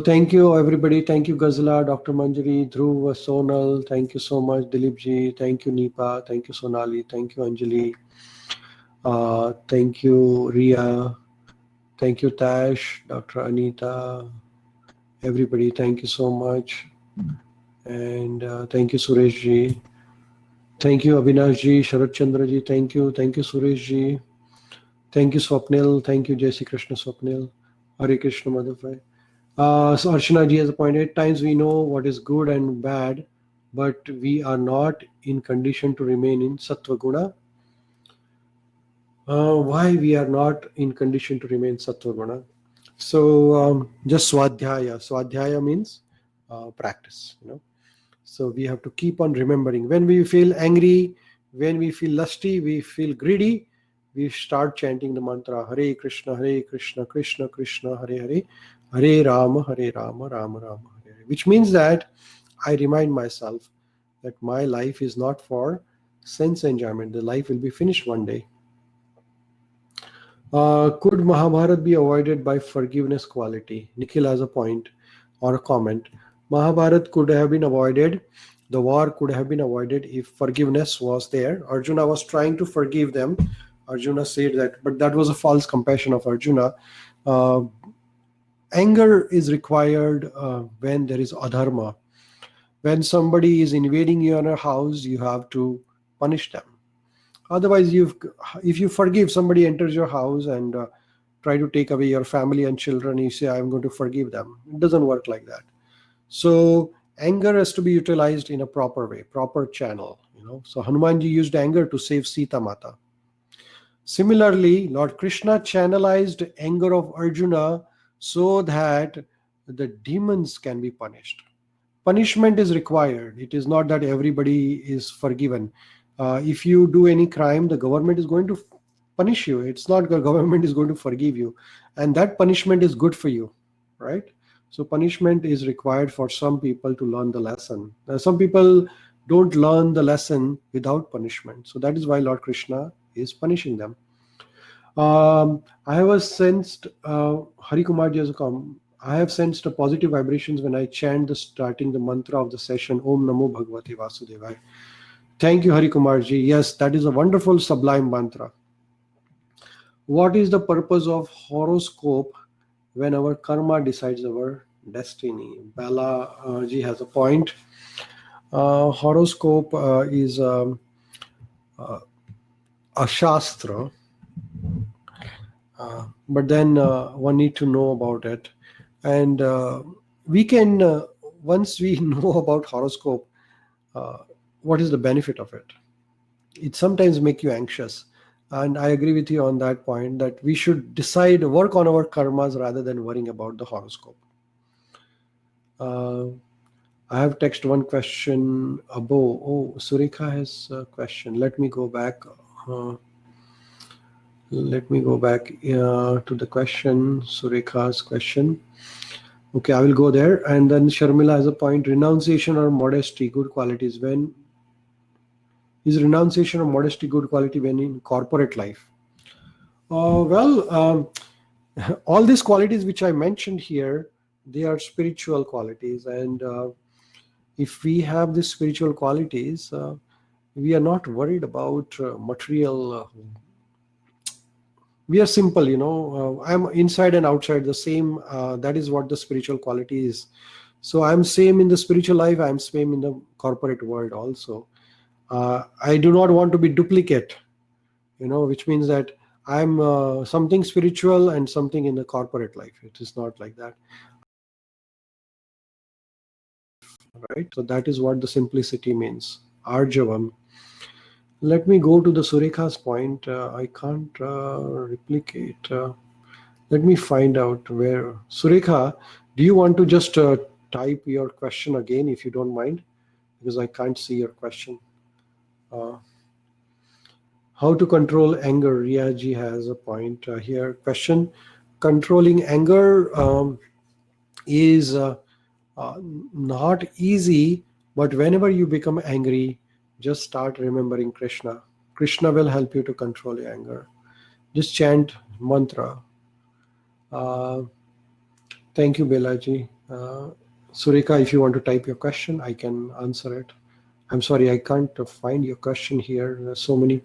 Thank you, everybody. Thank you, Ghazala, Dr. Manjari, Dhruv, Sonal. Thank you so much, Dilipji. Thank you, Nipa. Thank you, Sonali. Thank you, Anjali. Thank you, Ria. Thank you, Tash, Dr. Anita. Everybody, thank you so much. And thank you, Sureshji. Thank you, Avinash ji, Sharat Chandra ji. Thank you, Sureshji. Thank you, Swapnil. Thank you, Jai Shri Krishna Swapnil. Hare Krishna Madhava. So Archana ji has pointed, at times we know what is good and bad, but we are not in condition to remain in Sattva Guna. Why we are not in condition to remain Sattva Guna? So just Swadhyaya. Swadhyaya means practice, So we have to keep on remembering. When we feel angry, when we feel lusty, we feel greedy, we start chanting the mantra Hare Krishna, Krishna Krishna, Hare Hare, Hare Rama, Rama Rama, Hare Hare. Which means that I remind myself that my life is not for sense enjoyment. The life will be finished one day. Could Mahabharata be avoided by forgiveness quality? Nikhil has a point or a comment. Mahabharata could have been avoided. The war could have been avoided if forgiveness was there. Arjuna was trying to forgive them. Arjuna said that, but that was a false compassion of Arjuna. Anger is required when there is adharma. When somebody is invading your house, you have to punish them. Otherwise, if you forgive, somebody enters your house and try to take away your family and children, you say, I'm going to forgive them. It doesn't work like that. So anger has to be utilized in a proper way, proper channel. So Hanumanji used anger to save Sita Mata. Similarly, Lord Krishna channelized anger of Arjuna so that the demons can be punished. Punishment is required. It is not that everybody is forgiven. If you do any crime, the government is going to punish you. It's not the government is going to forgive you. And that punishment is good for you, right? So punishment is required for some people to learn the lesson. Some people don't learn the lesson without punishment. So that is why Lord Krishna is punishing them. I have sensed, Hari Kumar ji has come. I have sensed a positive vibrations when I chant starting the mantra of the session, Om Namo Bhagavate Vasudevaya. Thank you, Hari Kumar ji. Yes, that is a wonderful, sublime mantra. What is the purpose of horoscope when our karma decides our destiny? Bala ji has a point. Horoscope is a shastra, but then one need to know about it. And we can, once we know about horoscope, what is the benefit of it? It sometimes makes you anxious. And I agree with you on that point, that we should work on our karmas rather than worrying about the horoscope. I have texted one question above. Oh, Surika has a question. Let me go back. To the question, Surika's question. Okay, I will go there. And then Sharmila has a point. Renunciation or modesty, good qualities. When is renunciation or modesty good quality when in corporate life? All these qualities which I mentioned here, they are spiritual qualities. And if we have these spiritual qualities, we are not worried about material. We are simple, I'm inside and outside the same. That is what the spiritual quality is. So I'm same in the spiritual life, I'm same in the corporate world also. I do not want to be duplicate. which means that I'm something spiritual and something in the corporate life. It is not like that, right? So that is what the simplicity means. Arjavam. Let me go to the Sureka's point. I can't replicate. Let me find out where. Sureka, do you want to just type your question again, if you don't mind? Because I can't see your question. How to control anger? Riyaji has a point here. Question: controlling anger is not easy, but whenever you become angry, just start remembering Krishna. Krishna will help you to control your anger. Just chant mantra. Thank you, Belaji. Sureka, if you want to type your question, I can answer it. I'm sorry, I can't find your question here. There's so many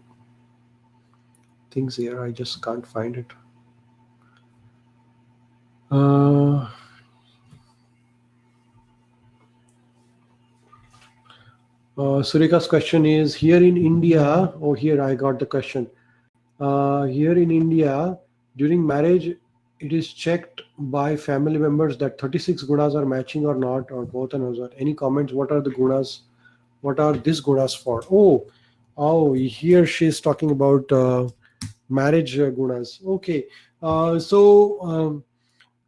things here, I just can't find it. Sureka's question is, here in India, oh, here I got the question. Here in India, during marriage, it is checked by family members that 36 gunas are matching or not, or both and also. Any comments? What are the gunas? What are these gunas for? Oh, here she is talking about marriage gunas. Okay, so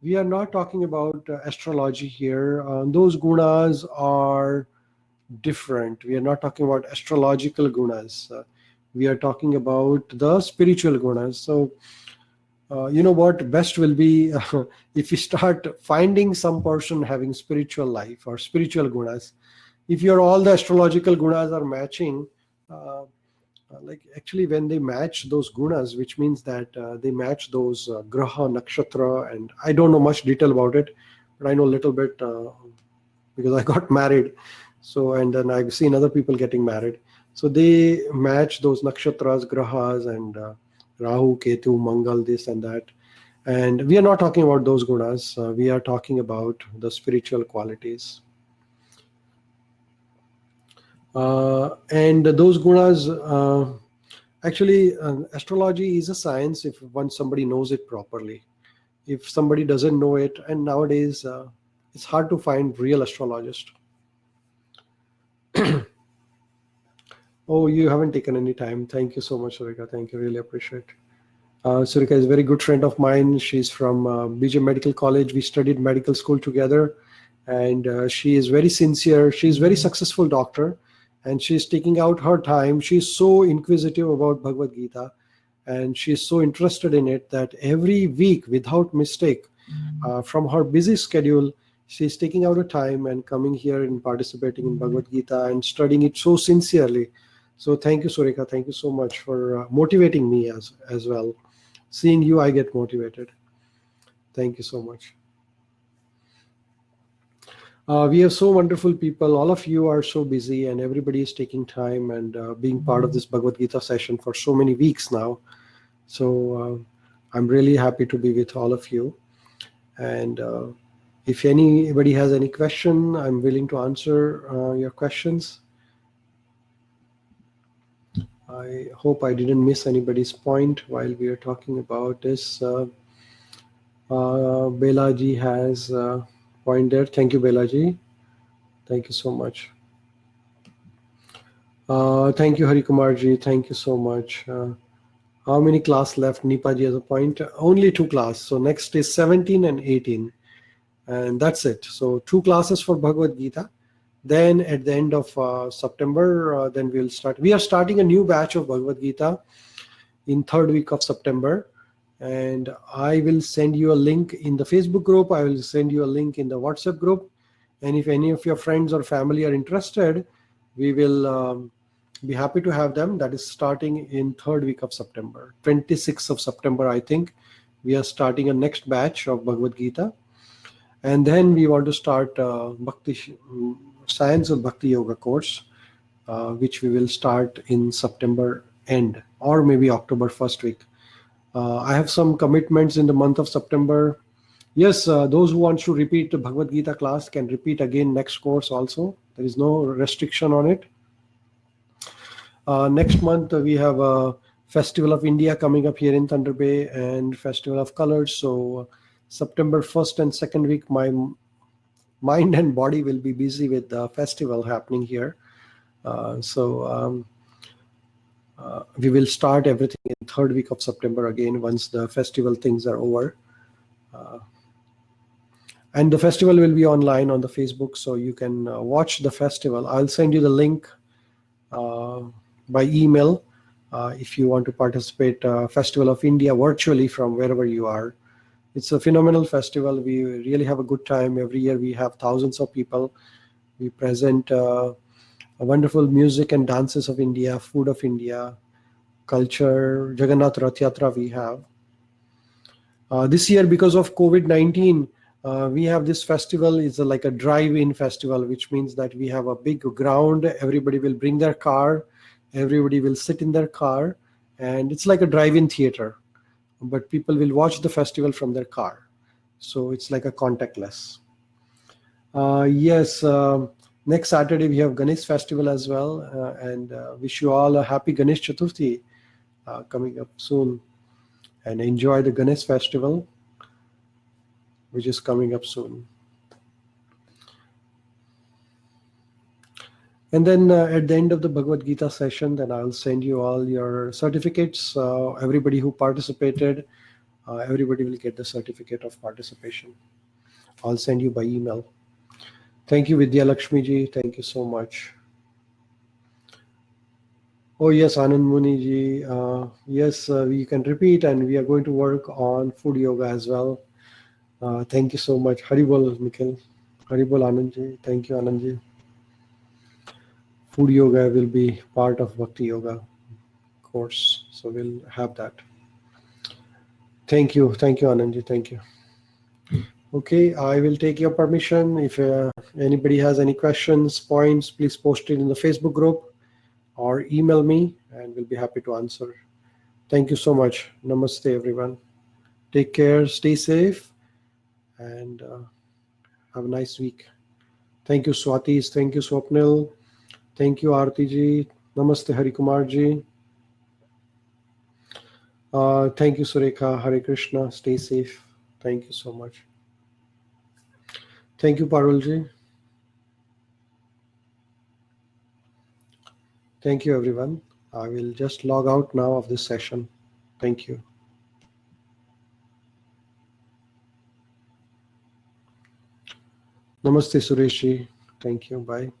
we are not talking about astrology here. Those gunas are different. We are not talking about astrological gunas. We are talking about the spiritual gunas. So, you know what? Best will be if we start finding some person having spiritual life or spiritual gunas. If all the astrological gunas are matching, like actually when they match those gunas, which means that they match those graha, nakshatra, and I don't know much detail about it, but I know a little bit because I got married. So, and then I've seen other people getting married. So they match those nakshatras, grahas, and Rahu, Ketu, Mangal, this and that. And we are not talking about those gunas. We are talking about the spiritual qualities. And those gunas, actually, astrology is a science if once somebody knows it properly. If somebody doesn't know it, and nowadays it's hard to find real astrologists. Oh, you haven't taken any time. Thank you so much, Surika. Thank you. Really appreciate it. Surika is a very good friend of mine. She's from BJ Medical College. We studied medical school together. And she is very sincere. She's a very successful doctor. And she's taking out her time. She's so inquisitive about Bhagavad Gita. And she's so interested in it that every week, without mistake, from her busy schedule, she's taking out a time and coming here and participating in Bhagavad Gita and studying it so sincerely. So thank you, Sureka. Thank you so much for motivating me as well. Seeing you, I get motivated. Thank you so much. We have so wonderful people. All of you are so busy and everybody is taking time and being part of this Bhagavad Gita session for so many weeks now. So I'm really happy to be with all of you. And if anybody has any question, I'm willing to answer your questions. I hope I didn't miss anybody's point while we are talking about this. Belaji has a point there. Thank you, Belaji. Thank you so much. Thank you, Hari Kumarji. Thank you so much. How many class left? Nipaji has a point. Only 2 class. So next is 17 and 18. And that's it. So 2 classes for Bhagavad Gita. Then at the end of September, then we'll start. We are starting a new batch of Bhagavad Gita in 3rd week of September. And I will send you a link in the Facebook group. I will send you a link in the WhatsApp group. And if any of your friends or family are interested, we will be happy to have them. That is starting in 3rd week of September. 26th of September, I think. We are starting a next batch of Bhagavad Gita. And then we want to start Science of Bhakti Yoga course, which we will start in September end or maybe October 1st week. I have some commitments in the month of September. Yes, those who want to repeat the Bhagavad Gita class can repeat again next course also. There is no restriction on it. Next month we have Festival of India coming up here in Thunder Bay, and Festival of Colors. So September 1st and 2nd week, my mind and body will be busy with the festival happening here. We will start everything in 3rd week of September again once the festival things are over. And the festival will be online on the Facebook, so you can watch the festival. I'll send you the link by email if you want to participate. Festival of India virtually from wherever you are. It's a phenomenal festival. We really have a good time. Every year we have thousands of people. We present wonderful music and dances of India, food of India, culture, Jagannath Rath Yatra we have. This year, because of COVID-19, we have this festival is like a drive-in festival, which means that we have a big ground. Everybody will bring their car. Everybody will sit in their car. And it's like a drive-in theater. But people will watch the festival from their car. So it's like a contactless. Yes, next Saturday we have Ganesh festival as well. And wish you all a happy Ganesh Chaturthi coming up soon. And enjoy the Ganesh festival, which is coming up soon. And then at the end of the Bhagavad Gita session, then I'll send you all your certificates. Everybody who participated, everybody will get the certificate of participation. I'll send you by email. Thank you, Vidya Lakshmi ji. Thank you so much. Oh yes, Anand Muni ji. Yes, we can repeat, and we are going to work on food yoga as well. Thank you so much. Haribol, Nikhil. Haribol, Anand ji. Thank you, Anand ji. Food yoga will be part of Bhakti Yoga course, so we'll have that. Thank you, Anand ji. Thank you. Okay, I will take your permission. If anybody has any questions, points, please post it in the Facebook group or email me, and we'll be happy to answer. Thank you so much. Namaste, everyone. Take care, stay safe, and have a nice week. Thank you, Swatis. Thank you, Swapnil. Thank you, Aarti ji. Namaste, Hari Kumar ji. Thank you, Surekha. Hare Krishna. Stay safe. Thank you so much. Thank you, Parul ji. Thank you, everyone. I will just log out now of this session. Thank you. Namaste, Suresh ji. Thank you. Bye.